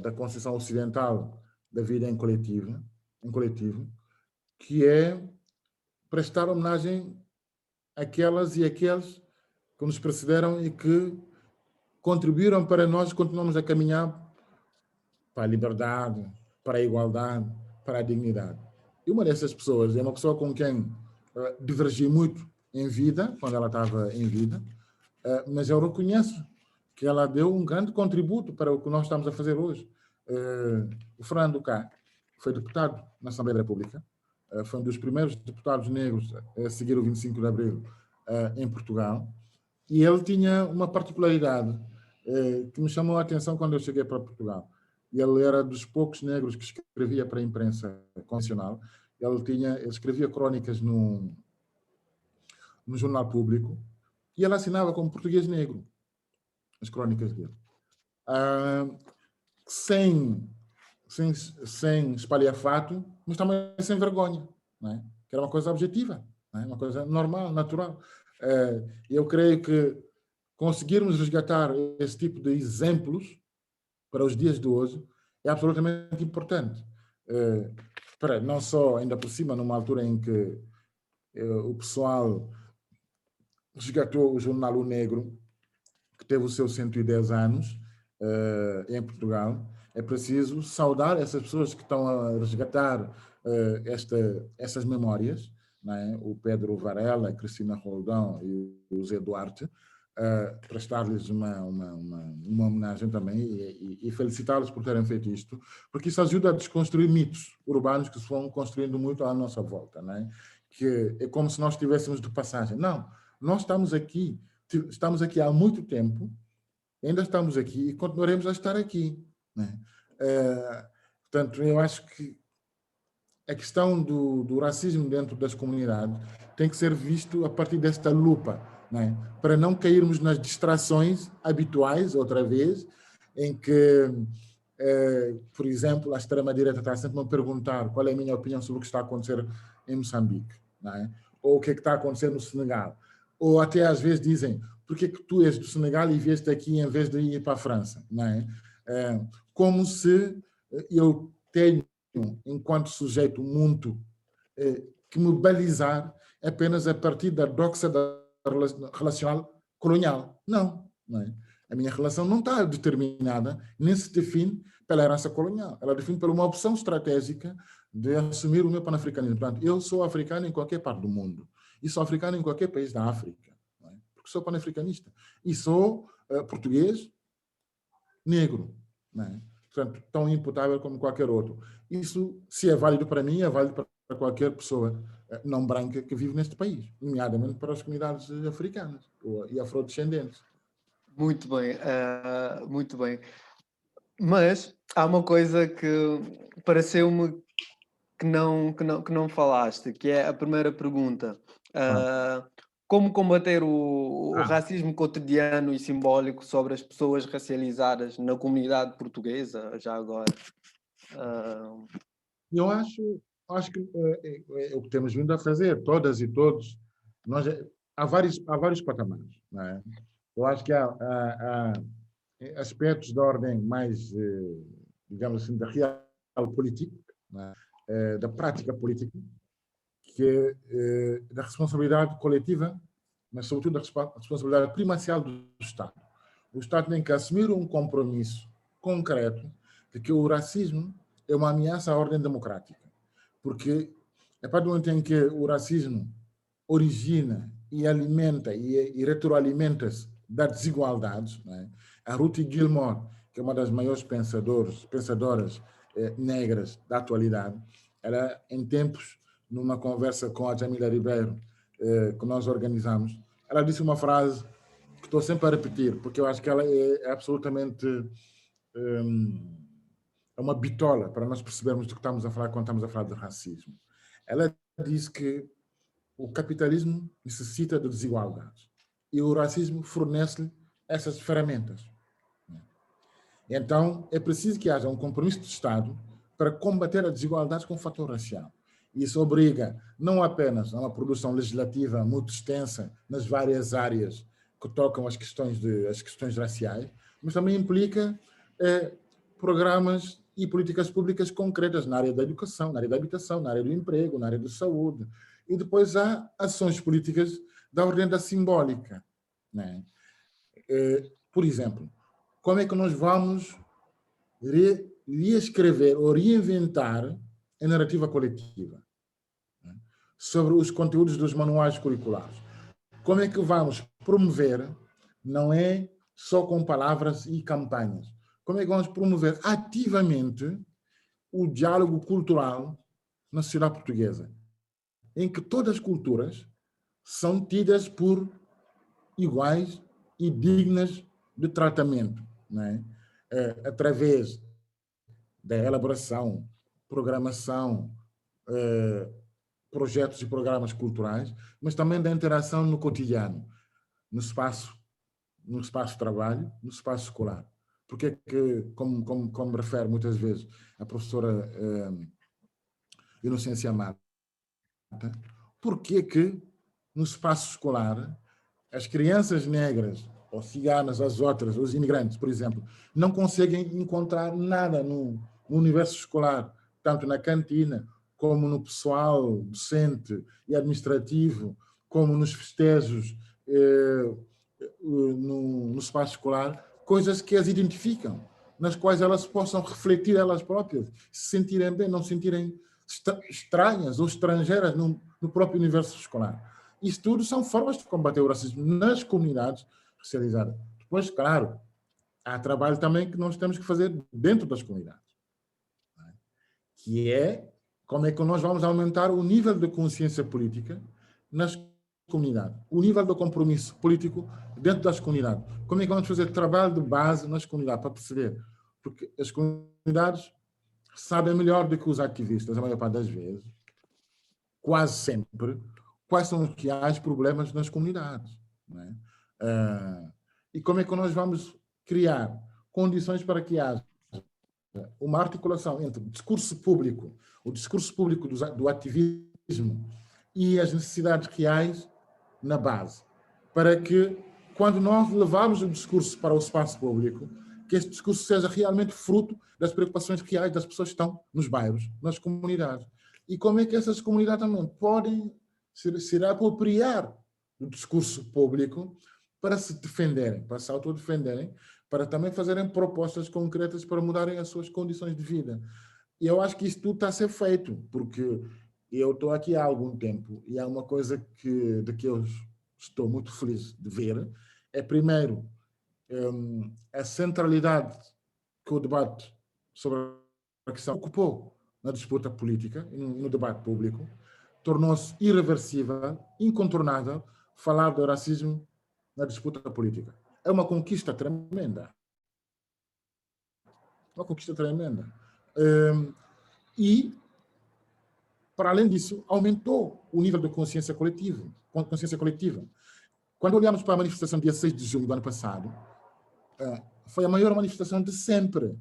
da concepção ocidental da vida em coletivo, que é prestar homenagem àquelas e àqueles que nos precederam e que contribuíram para nós continuarmos a caminhar para a liberdade, para a igualdade, para a dignidade. E uma dessas pessoas é uma pessoa com quem divergi muito em vida, quando ela estava em vida, mas eu reconheço que ela deu um grande contributo para o que nós estamos a fazer hoje. O Fernando Cá foi deputado na Assembleia da República, foi um dos primeiros deputados negros a seguir o 25 de Abril em Portugal, e ele tinha uma particularidade que me chamou a atenção quando eu cheguei para Portugal. Ele era dos poucos negros que escrevia para a imprensa convencional. Ele escrevia crónicas no Jornal Público e ele assinava como português negro as crónicas dele. Sem espalhafato, mas também sem vergonha, não é? Que era uma coisa objetiva, não é? Uma coisa normal, natural. Eu creio que conseguirmos resgatar esse tipo de exemplos para os dias de hoje é absolutamente importante. Para não só, ainda por cima, numa altura em que o pessoal resgatou o jornal O Negro, que teve os seus 110 anos em Portugal, é preciso saudar essas pessoas que estão a resgatar essas memórias, não é? O Pedro Varela, a Cristina Roldão e o Zé Duarte, prestar-lhes uma homenagem também e felicitá-los por terem feito isto, porque isso ajuda a desconstruir mitos urbanos que se vão construindo muito à nossa volta, não é? Que é como se nós estivéssemos de passagem. Não, nós estamos aqui há muito tempo, ainda estamos aqui e continuaremos a estar aqui, né? Portanto, eu acho que a questão do racismo dentro das comunidades tem que ser visto a partir desta lupa, né? Para não cairmos nas distrações habituais, outra vez, em que, por exemplo, a extrema-direita está sempre a me perguntar qual é a minha opinião sobre o que está a acontecer em Moçambique, né? Ou o que é que está a acontecer no Senegal. Ou até às vezes dizem, por que tu és do Senegal e vieste aqui em vez de ir para a França? Não é? Como se eu tenho, enquanto sujeito muito, que me balizar apenas a partir da doxa relacional colonial. Não, não é? A minha relação não está determinada, nem se define pela herança colonial. Ela define por uma opção estratégica de assumir o meu panafricanismo. Portanto, eu sou africano em qualquer parte do mundo. E sou africano em qualquer país da África. Não é? Porque sou panafricanista. E sou português negro. Não é? Portanto, tão imputável como qualquer outro. Isso, se é válido para mim, é válido para qualquer pessoa não branca que vive neste país, nomeadamente para as comunidades africanas e afrodescendentes. Muito bem, muito bem. Mas há uma coisa que pareceu-me que não falaste, que é a primeira pergunta. Claro. Como combater o Ah, racismo cotidiano e simbólico sobre as pessoas racializadas na comunidade portuguesa, já agora? Ah, eu acho que é o que temos vindo a fazer, todas e todos. Nós, há vários patamares. Não é? Eu acho que há aspectos de ordem mais, digamos assim, da real política, não é? Da prática política, que é da responsabilidade coletiva, mas sobretudo da responsabilidade primacial do Estado. O Estado tem que assumir um compromisso concreto de que o racismo é uma ameaça à ordem democrática. Porque a partir do momento em que o racismo origina e alimenta e retroalimenta-se das desigualdades, não é? A Ruth Gilmore, que é uma das maiores pensadoras negras da atualidade, ela, em tempos, numa conversa com a Jamila Ribeiro, que nós organizamos, ela disse uma frase que estou sempre a repetir, porque eu acho que ela é absolutamente é uma bitola para nós percebermos do que estamos a falar quando estamos a falar de racismo. Ela disse que o capitalismo necessita de desigualdades e o racismo fornece-lhe essas ferramentas. Então, é preciso que haja um compromisso do Estado para combater a desigualdade com o fator racial. Isso obriga não apenas a uma produção legislativa muito extensa nas várias áreas que tocam as questões raciais, mas também implica programas e políticas públicas concretas na área da educação, na área da habitação, na área do emprego, na área da saúde. E depois há ações políticas da ordem da simbólica. Né? Por exemplo, como é que nós vamos reescrever ou reinventar a narrativa coletiva, né? Sobre os conteúdos dos manuais curriculares? Como é que vamos promover, não é só com palavras e campanhas, como é que vamos promover ativamente o diálogo cultural na sociedade portuguesa, em que todas as culturas são tidas por iguais e dignas de tratamento, não é? Através da elaboração, programação, projetos e programas culturais, mas também da interação no cotidiano, no espaço de trabalho, no espaço escolar. Porque é que, como refere muitas vezes a professora Inocência Mata, porque é que no espaço escolar as crianças negras ou ciganas, as outras, os imigrantes, por exemplo, não conseguem encontrar nada no universo escolar, tanto na cantina, como no pessoal docente e administrativo, como nos festejos, no espaço escolar, coisas que as identificam, nas quais elas possam refletir elas próprias, se sentirem bem, não se sentirem estranhas ou estrangeiras no próprio universo escolar. Isso tudo são formas de combater o racismo nas comunidades racializadas. Depois, claro, há trabalho também que nós temos que fazer dentro das comunidades, que é como é que nós vamos aumentar o nível de consciência política nas comunidades, o nível de compromisso político dentro das comunidades. Como é que vamos fazer trabalho de base nas comunidades para perceber? Porque as comunidades sabem melhor do que os ativistas, a maior parte das vezes, quase sempre, quais são os reais problemas nas comunidades. Não é? E como é que nós vamos criar condições para que haja uma articulação entre o discurso público do ativismo e as necessidades reais na base, para que, quando nós levarmos o discurso para o espaço público, que esse discurso seja realmente fruto das preocupações reais das pessoas que estão nos bairros, nas comunidades. E como é que essas comunidades também podem se apropriar do discurso público para se defenderem, para se autodefenderem, para também fazerem propostas concretas para mudarem as suas condições de vida. E eu acho que isso tudo está a ser feito, porque eu estou aqui há algum tempo e há uma coisa de que eu estou muito feliz de ver, é primeiro a centralidade que o debate sobre a questão ocupou na disputa política e no debate público, tornou-se irreversível, incontornável, falar do racismo na disputa política. É uma conquista tremenda. uma conquista tremenda. E, para além disso, aumentou o nível de consciência coletiva. Quando olhamos para a manifestação dia 6 de julho do ano passado, foi a maior manifestação de sempre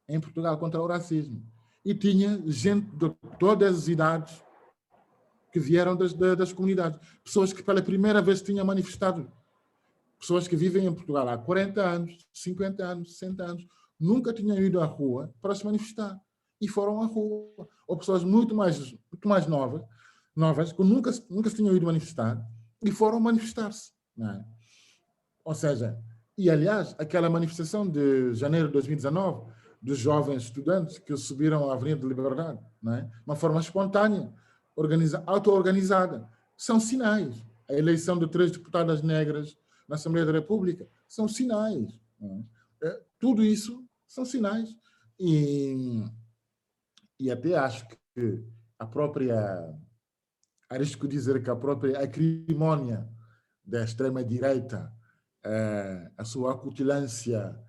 em Portugal contra o racismo. E tinha gente de todas as idades que vieram das comunidades. Pessoas que pela primeira vez tinham manifestado. Pessoas que vivem em Portugal há 40 anos, 50 anos, 60 anos, nunca tinham ido à rua para se manifestar. E foram à rua. Ou pessoas muito mais novas que nunca se tinham ido manifestar e foram manifestar-se. Não é? Ou seja, e aliás, aquela manifestação de janeiro de 2019, dos jovens estudantes que subiram à Avenida de Liberdade, não é? Uma forma espontânea, auto-organizada, são sinais. A eleição de 3 deputadas negras na Assembleia da República são sinais. Não é? Tudo isso são sinais. E até acho que a própria, arrisco dizer que a própria acrimónia da extrema-direita, a sua acutilância,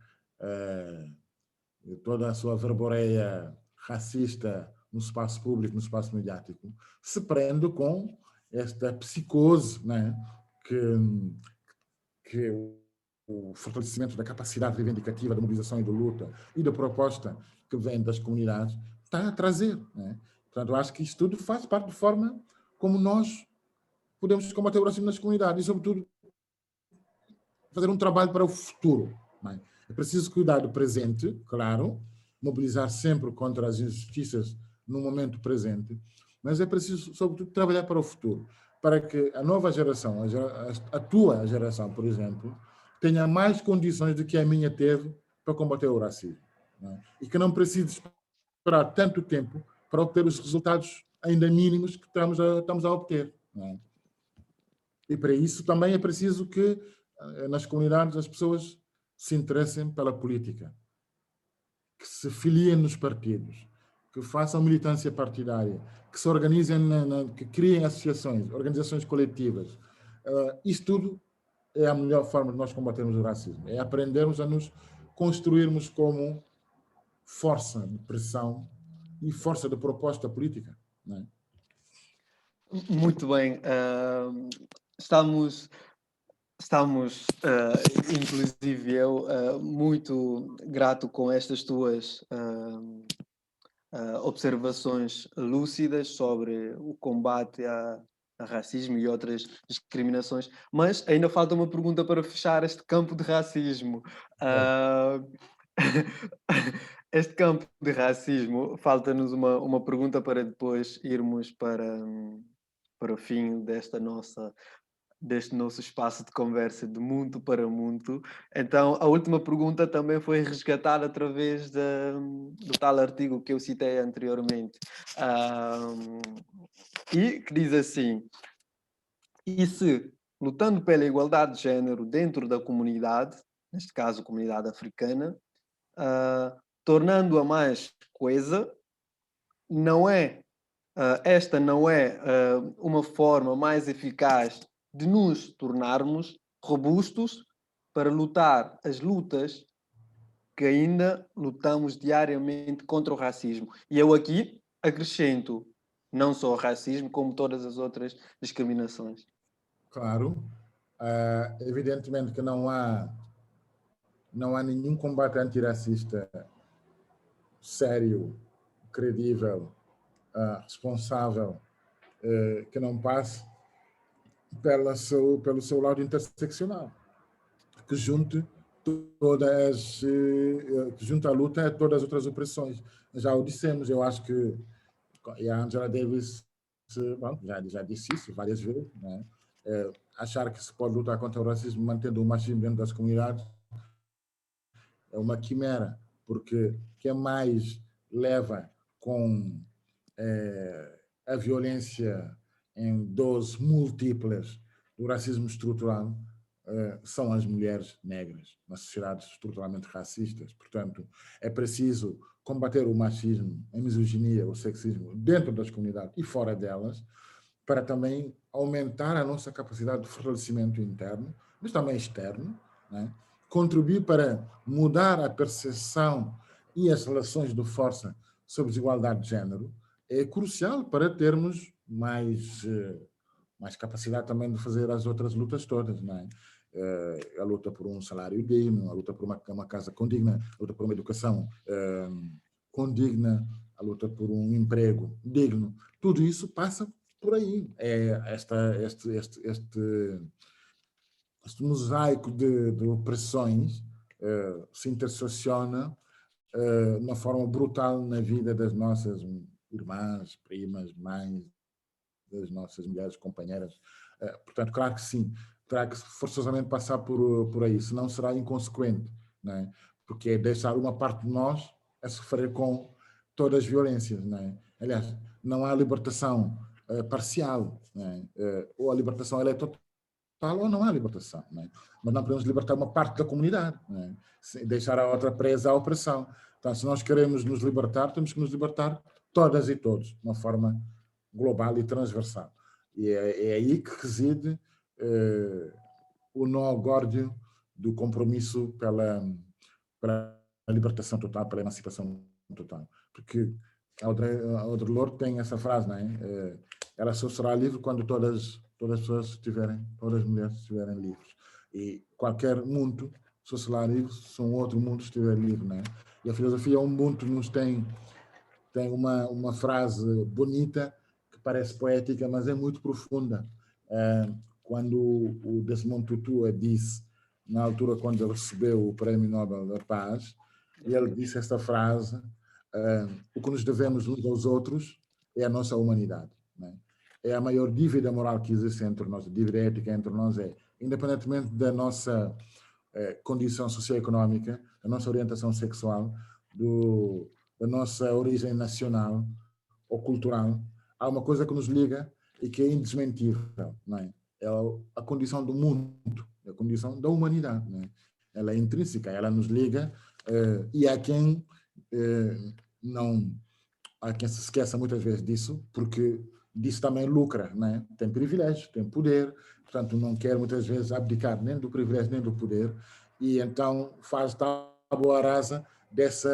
toda a sua verboreia racista no espaço público, no espaço mediático, se prende com esta psicose, né, que o fortalecimento da capacidade reivindicativa, da mobilização e da luta e da proposta que vem das comunidades está a trazer. Né? Portanto, eu acho que isto tudo faz parte da forma como nós podemos combater o racismo nas comunidades e, sobretudo, fazer um trabalho para o futuro. Né? É preciso cuidar do presente, claro, mobilizar sempre contra as injustiças no momento presente, mas é preciso, sobretudo, trabalhar para o futuro, para que a nova geração, a tua geração, por exemplo, tenha mais condições do que a minha teve para combater o racismo. Né? E que não precise esperar tanto tempo para obter os resultados ainda mínimos que estamos a obter. Né? E para isso também é preciso que nas comunidades as pessoas se interessem pela política, que se filiem nos partidos, que façam militância partidária, que se organizem, que criem associações, organizações coletivas. Isto tudo é a melhor forma de nós combatermos o racismo, é aprendermos a nos construirmos como força de pressão e força de proposta política. Não é? Muito bem. Estamos, inclusive eu, muito grato com estas tuas observações lúcidas sobre o combate a racismo e outras discriminações, mas ainda falta uma pergunta para fechar este campo de racismo. Este campo de racismo, falta-nos uma pergunta para depois irmos para o fim deste nosso espaço de conversa de mundo para mundo. Então, a última pergunta também foi resgatada através do tal artigo que eu citei anteriormente. E que diz assim: e se, lutando pela igualdade de género dentro da comunidade, neste caso a comunidade africana, tornando-a mais coesa, esta não é uma forma mais eficaz de nos tornarmos robustos para lutar as lutas que ainda lutamos diariamente contra o racismo. E eu aqui acrescento não só o racismo, como todas as outras discriminações. Claro. Evidentemente que não há nenhum combate antirracista sério, credível, responsável, que não passe pelo seu lado interseccional, que junte que junta a luta a todas as outras opressões. Já o dissemos, eu acho que e a Angela Davis já disse isso várias vezes, né? Achar que se pode lutar contra o racismo mantendo o machismo dentro das comunidades é uma quimera, porque quem mais leva com a violência em doses múltiplas do racismo estrutural são as mulheres negras nas sociedades estruturalmente racistas. Portanto, é preciso combater o machismo, a misoginia, o sexismo dentro das comunidades e fora delas, para também aumentar a nossa capacidade de fortalecimento interno, mas também externo, né? Contribuir para mudar a percepção e as relações de força sobre desigualdade de género é crucial para termos mais capacidade também de fazer as outras lutas todas, não é? A luta por um salário digno, a luta por uma casa condigna, a luta por uma educação condigna, a luta por um emprego digno. Tudo isso passa por aí. Este mosaico de opressões se intersecciona de uma forma brutal na vida das nossas irmãs, primas, mães, das nossas mulheres companheiras. Portanto, claro que sim, terá que forçosamente passar por aí, senão será inconsequente, não é? Porque é deixar uma parte de nós a sofrer com todas as violências, não é? Aliás, não há libertação parcial, não é? Ou a libertação ela é total ou não há libertação, não é? Mas não podemos libertar uma parte da comunidade, não é? Deixar a outra presa à opressão. Então, se nós queremos nos libertar, temos que nos libertar todas e todos, de uma forma global e transversal. E é aí que reside o nó górdio do compromisso pela libertação total, pela emancipação total. Porque Audre Lorde tem essa frase, não é? Ela só será livre quando todas as pessoas estiverem, todas as mulheres estiverem livres. E qualquer mundo só será livre se um outro mundo estiver livre, não é? E a filosofia Ubuntu nos tem uma frase bonita que parece poética, mas é muito profunda. Quando o Desmond Tutu disse, na altura quando ele recebeu o Prémio Nobel da Paz, ele disse esta frase: o que nos devemos uns aos outros é a nossa humanidade. Né? É a maior dívida moral que existe entre nós, a dívida ética entre nós independentemente da nossa condição socioeconómica, da nossa orientação sexual, da nossa origem nacional ou cultural, há uma coisa que nos liga e que é indesmentível, não é? É a condição do mundo, a condição da humanidade, não é? Ela é intrínseca, ela nos liga e há quem não, há quem se esqueça muitas vezes disso, porque disso também lucra, não é? Tem privilégio, tem poder, portanto não quer muitas vezes abdicar nem do privilégio nem do poder, e então faz tábua rasa desse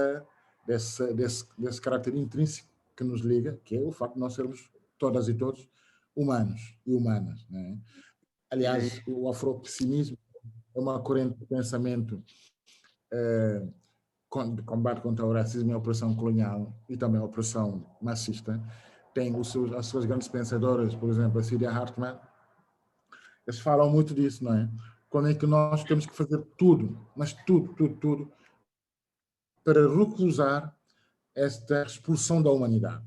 caráter intrínseco que nos liga, que é o facto de nós sermos todas e todos humanos e humanas. Não é? Aliás, o afropessimismo é uma corrente de pensamento de combate contra o racismo e a opressão colonial e também a opressão machista. Tem as suas grandes pensadoras, por exemplo, a Sylvia Hartman. Eles falam muito disso, não é? Quando é que nós temos que fazer tudo, mas tudo, para recusar esta expulsão da humanidade,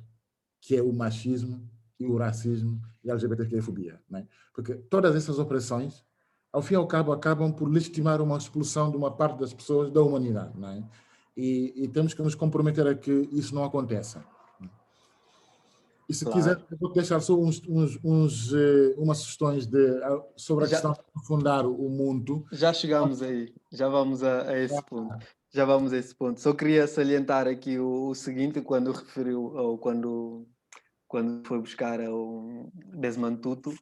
que é o machismo e o racismo e a LGBTQ-fobia. Né? Porque todas essas opressões, ao fim e ao cabo, acabam por legitimar uma expulsão de uma parte das pessoas da humanidade. Né? E temos que nos comprometer a que isso não aconteça. E se quiser, eu vou deixar só umas sugestões sobre a questão de aprofundar o mundo. Já chegamos aí, já vamos a esse ponto. Já vamos a esse ponto. Só queria salientar aqui o seguinte, quando referiu, ou quando foi buscar o Desmond Tutu,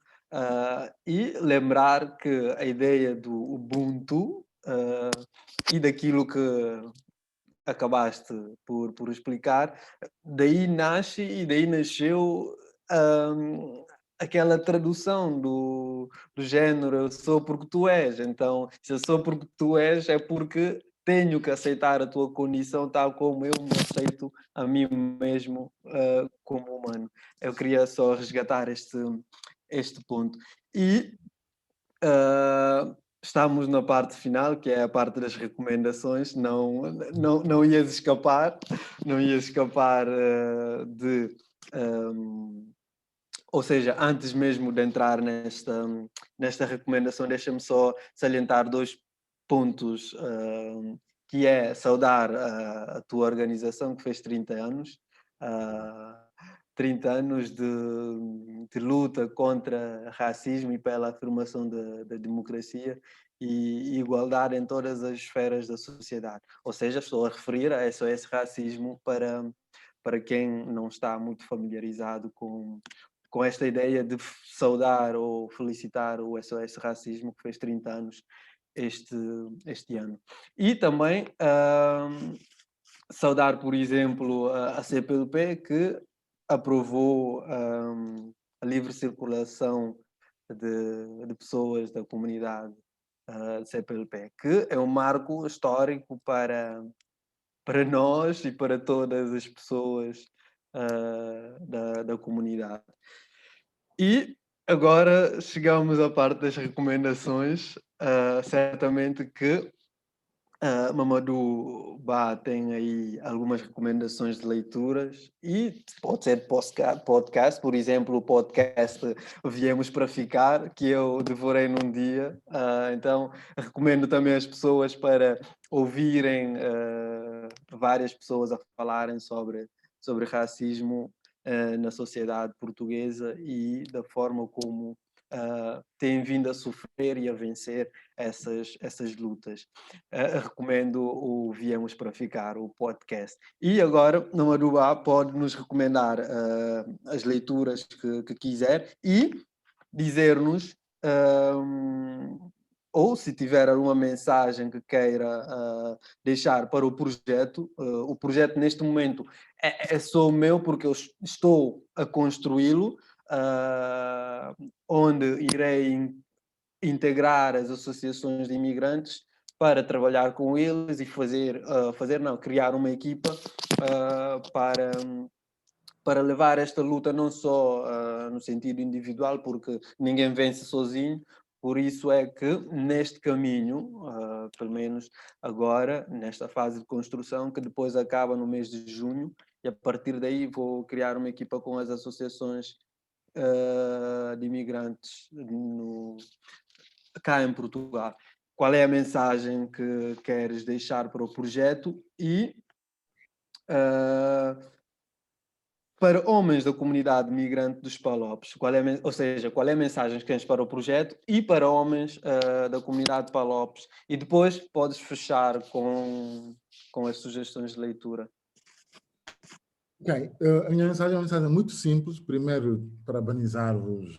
e lembrar que a ideia do Ubuntu e daquilo que acabaste por explicar, daí nasce e daí nasceu aquela tradução do género eu sou porque tu és. Então, se eu sou porque tu és, é porque tenho que aceitar a tua condição tal como eu me aceito a mim mesmo como humano. Eu queria só resgatar este ponto. E estamos na parte final, que é a parte das recomendações. Não ias escapar, não ias escapar de... ou seja, antes mesmo de entrar nesta recomendação, deixa-me só salientar 2 pontos, que é saudar a tua organização, que fez 30 anos, 30 anos de luta contra racismo e pela afirmação da democracia e igualdade em todas as esferas da sociedade. Ou seja, estou a referir a SOS Racismo para quem não está muito familiarizado com esta ideia de saudar ou felicitar o SOS Racismo, que fez 30 anos este ano. E também saudar, por exemplo, a CPLP, que aprovou a livre circulação de pessoas da comunidade CPLP, que é um marco histórico para nós e para todas as pessoas da comunidade. E agora chegamos à parte das recomendações. Certamente que Mamadou Ba tem aí algumas recomendações de leituras e pode ser podcast, por exemplo, o podcast Viemos para Ficar, que eu devorei num dia. Então, recomendo também às pessoas para ouvirem várias pessoas a falarem sobre racismo na sociedade portuguesa e da forma como têm vindo a sofrer e a vencer essas lutas. Recomendo o Viemos para Ficar, o podcast. E agora, Mamadou Ba pode nos recomendar as leituras que quiser e dizer-nos, ou se tiver alguma mensagem que queira deixar para o projeto neste momento é só o meu, porque eu estou a construí-lo, onde irei integrar as associações de imigrantes para trabalhar com eles e criar uma equipa para levar esta luta não só no sentido individual, porque ninguém vence sozinho. Por isso é que neste caminho, pelo menos agora, nesta fase de construção, que depois acaba no mês de junho, e a partir daí vou criar uma equipa com as associações de imigrantes cá em Portugal. Qual é a mensagem que queres deixar para o projeto e para homens da comunidade migrante dos Palopes, qual é a mensagem que tens para o projeto e para homens da comunidade de Palopes? E depois podes fechar com as sugestões de leitura. Ok, a minha mensagem é uma mensagem muito simples. Primeiro, parabenizar-vos,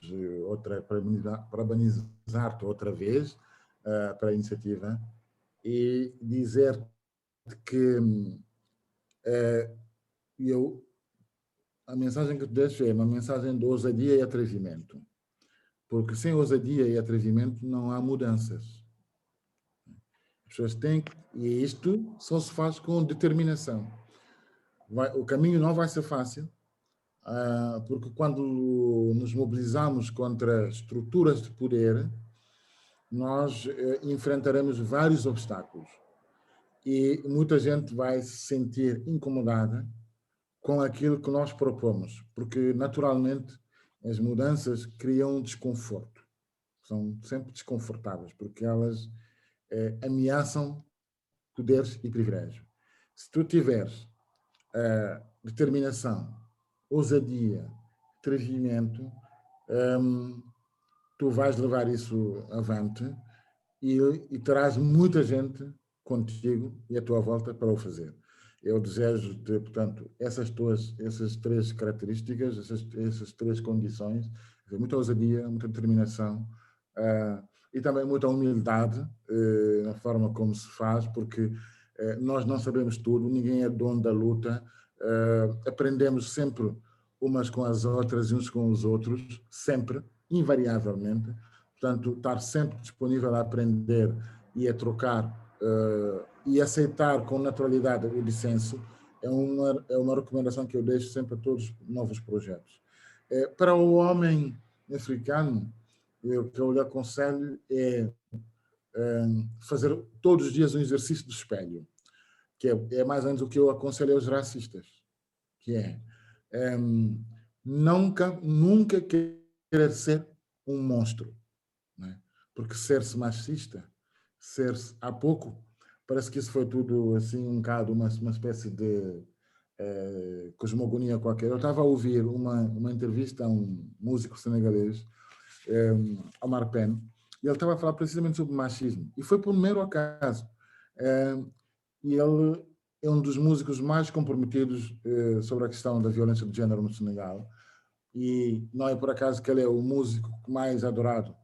parabenizar-te outra vez pela iniciativa e dizer que a mensagem que te deixo é uma mensagem de ousadia e atrevimento. Porque sem ousadia e atrevimento não há mudanças. As pessoas têm que... E isto só se faz com determinação. O caminho não vai ser fácil, porque quando nos mobilizamos contra estruturas de poder, nós enfrentaremos vários obstáculos. E muita gente vai se sentir incomodada com aquilo que nós propomos, porque, naturalmente, as mudanças criam desconforto. São sempre desconfortáveis, porque elas ameaçam poderes e privilégios. Se tu tiveres determinação, ousadia, atrevimento, tu vais levar isso avante e terás muita gente contigo e à tua volta para o fazer. Eu desejo-te, portanto, essas três características, essas três condições, muita ousadia, muita determinação e também muita humildade na forma como se faz, porque nós não sabemos tudo, ninguém é dono da luta, aprendemos sempre umas com as outras e uns com os outros, sempre, invariavelmente. Portanto, estar sempre disponível a aprender e a trocar e aceitar com naturalidade o dissenso é uma recomendação que eu deixo sempre a todos os novos projetos. Para o homem africano, o que eu lhe aconselho é fazer todos os dias um exercício do espelho, que é mais ou menos o que eu aconselho aos racistas, que é nunca querer ser um monstro, né? Porque ser-se machista, ser-se há pouco, parece que isso foi tudo assim um bocado uma espécie de cosmogonia qualquer. Eu estava a ouvir uma entrevista a um músico senegalês, Omar Pène, e ele estava a falar precisamente sobre machismo, e foi por mero acaso. E ele é um dos músicos mais comprometidos sobre a questão da violência de género no Senegal, e não é por acaso que ele é o músico mais adorado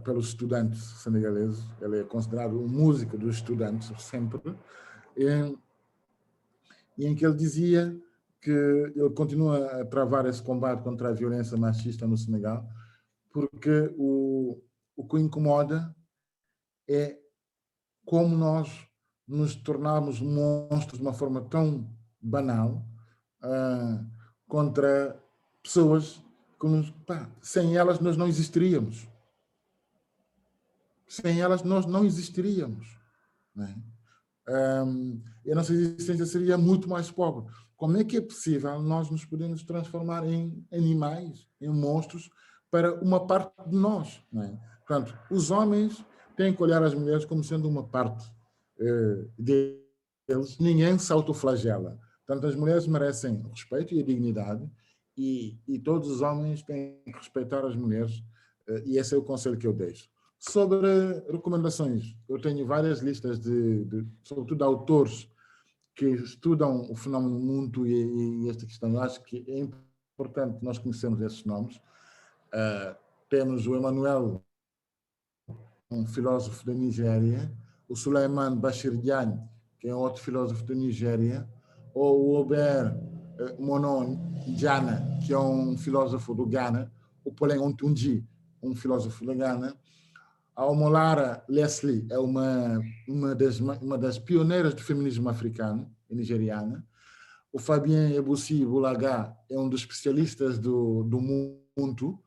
pelos estudantes senegaleses. Ele é considerado o músico dos estudantes sempre. e em que ele dizia que ele continua a travar esse combate contra a violência machista no Senegal, porque o que o incomoda é como nós nos tornarmos monstros de uma forma tão banal contra pessoas que sem elas nós não existiríamos. Sem elas nós não existiríamos. Né? E a nossa existência seria muito mais pobre. Como é que é possível nós nos podemos transformar em animais, em monstros, para uma parte de nós? Né? Portanto, os homens têm que olhar as mulheres como sendo uma parte deles. Ninguém se autoflagela. Portanto, as mulheres merecem o respeito e a dignidade, e todos os homens têm que respeitar as mulheres, e esse é o conselho que eu deixo. Sobre recomendações, eu tenho várias listas sobretudo de autores que estudam o fenómeno Ubuntu e esta questão. Eu acho que é importante nós conhecermos esses nomes. Temos o Emmanuel, um filósofo da Nigéria, o Suleiman Bashir Diagne, que é outro filósofo da Nigéria, ou o Albert Monon Diana, que é um filósofo do Ghana, o Polen Ontunji, um filósofo do Ghana. A Omolara Leslie é uma das pioneiras do feminismo africano e nigeriana. O Fabien Ebussi Bulaga é um dos especialistas do Ubuntu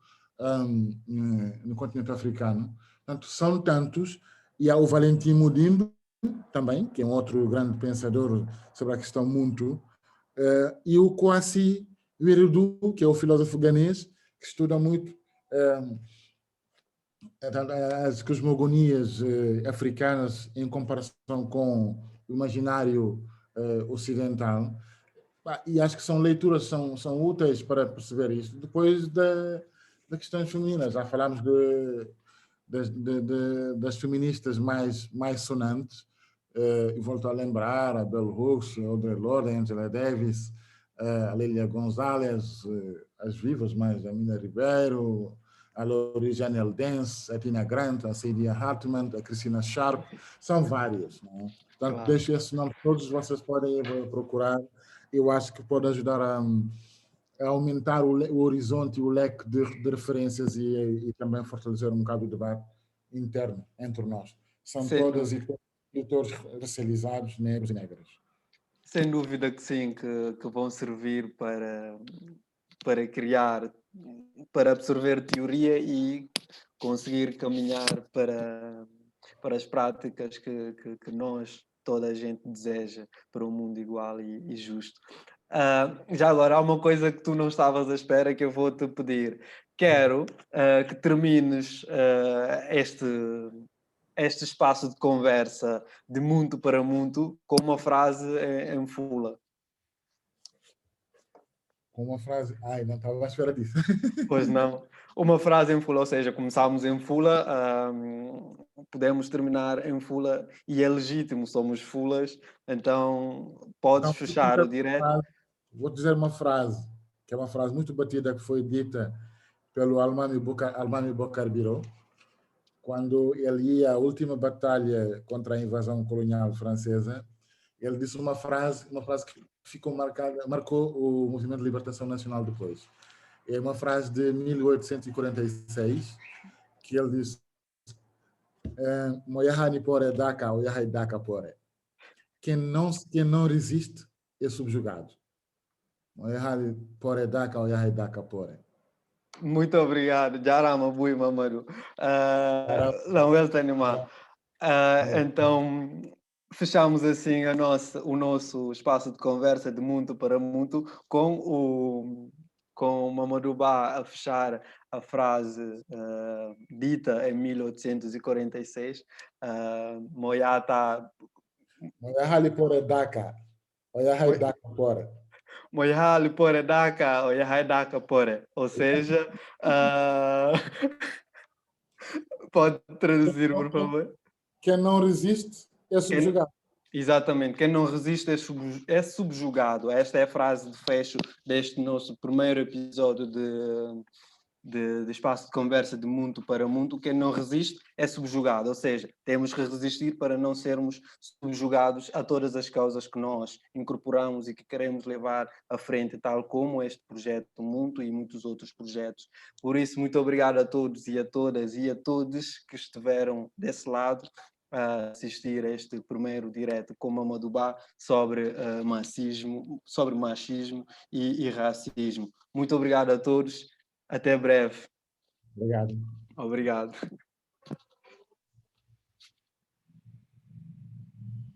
no continente africano. Portanto, são tantos. E há o Valentim Mudimbo também, que é um outro grande pensador sobre a questão Ubuntu. E o Kwasi Wiredu, que é o filósofo ganês, que estuda muito as cosmogonias africanas em comparação com o imaginário ocidental. E acho que são leituras são úteis para perceber isso. Depois das questões femininas, já falámos das feministas mais sonantes, e volto a lembrar a Bell Hooks, Audre Lorde, Angela Davis, a Lélia Gonzalez, as vivas, mais a Mina Ribeiro, a Lori Janelle Dance, a Tina Grant, a Saidia Hartman, a Cristina Sharp, são várias. Não é? Portanto, claro, deixo esses nomes, todos vocês podem procurar. Eu acho que pode ajudar a aumentar o horizonte e o leque de referências e também fortalecer um bocado o debate interno entre nós. São todas editores racializados, negros e negras. Sem dúvida que sim, que vão servir para criar, para absorver teoria e conseguir caminhar para as práticas que nós, toda a gente deseja, para um mundo igual e justo. Já agora, há uma coisa que tu não estavas à espera que eu vou-te pedir. Quero que termines este espaço de conversa de muito para muito com uma frase em fula. Com uma frase... Ai, não estava à espera disso. Pois não. Uma frase em fula, ou seja, começámos em fula, podemos terminar em fula e é legítimo, somos fulas, então podes fechar o direto. Vou dizer uma frase, que é uma frase muito batida, que foi dita pelo Almami Bokar Birol, quando ele ia à última batalha contra a invasão colonial francesa. Ele disse uma frase que ficou marcou o movimento de libertação nacional depois. É uma frase de 1846, que ele disse: Moyahani pore daka, oyahai daka pore. Quem não resiste é subjugado. Moyahani pore daka, oyahai daka pore. Muito obrigado. Jarama Bui Mamaru. Não, ele tem mal. Então, fechamos assim o nosso espaço de conversa de muito para muito com o Mamadou Ba a fechar a frase dita em 1846. Moyata... Moyahali pore daka, oyahai daka pore. Moyahali pore daka, oyahai daka pore. Ou seja, pode traduzir, por favor? Quem não resiste é subjugado. Exatamente, quem não resiste é subjugado. Esta é a frase de fecho deste nosso primeiro episódio de espaço de conversa de mundo para mundo, quem não resiste é subjugado, ou seja, temos que resistir para não sermos subjugados a todas as causas que nós incorporamos e que queremos levar à frente, tal como este projeto do Mundo e muitos outros projetos. Por isso, muito obrigado a todos e a todas e a todos que estiveram desse lado a assistir a este primeiro direto com Mamadou Ba sobre machismo e racismo. Muito obrigado a todos. Até breve. Obrigado. Obrigado.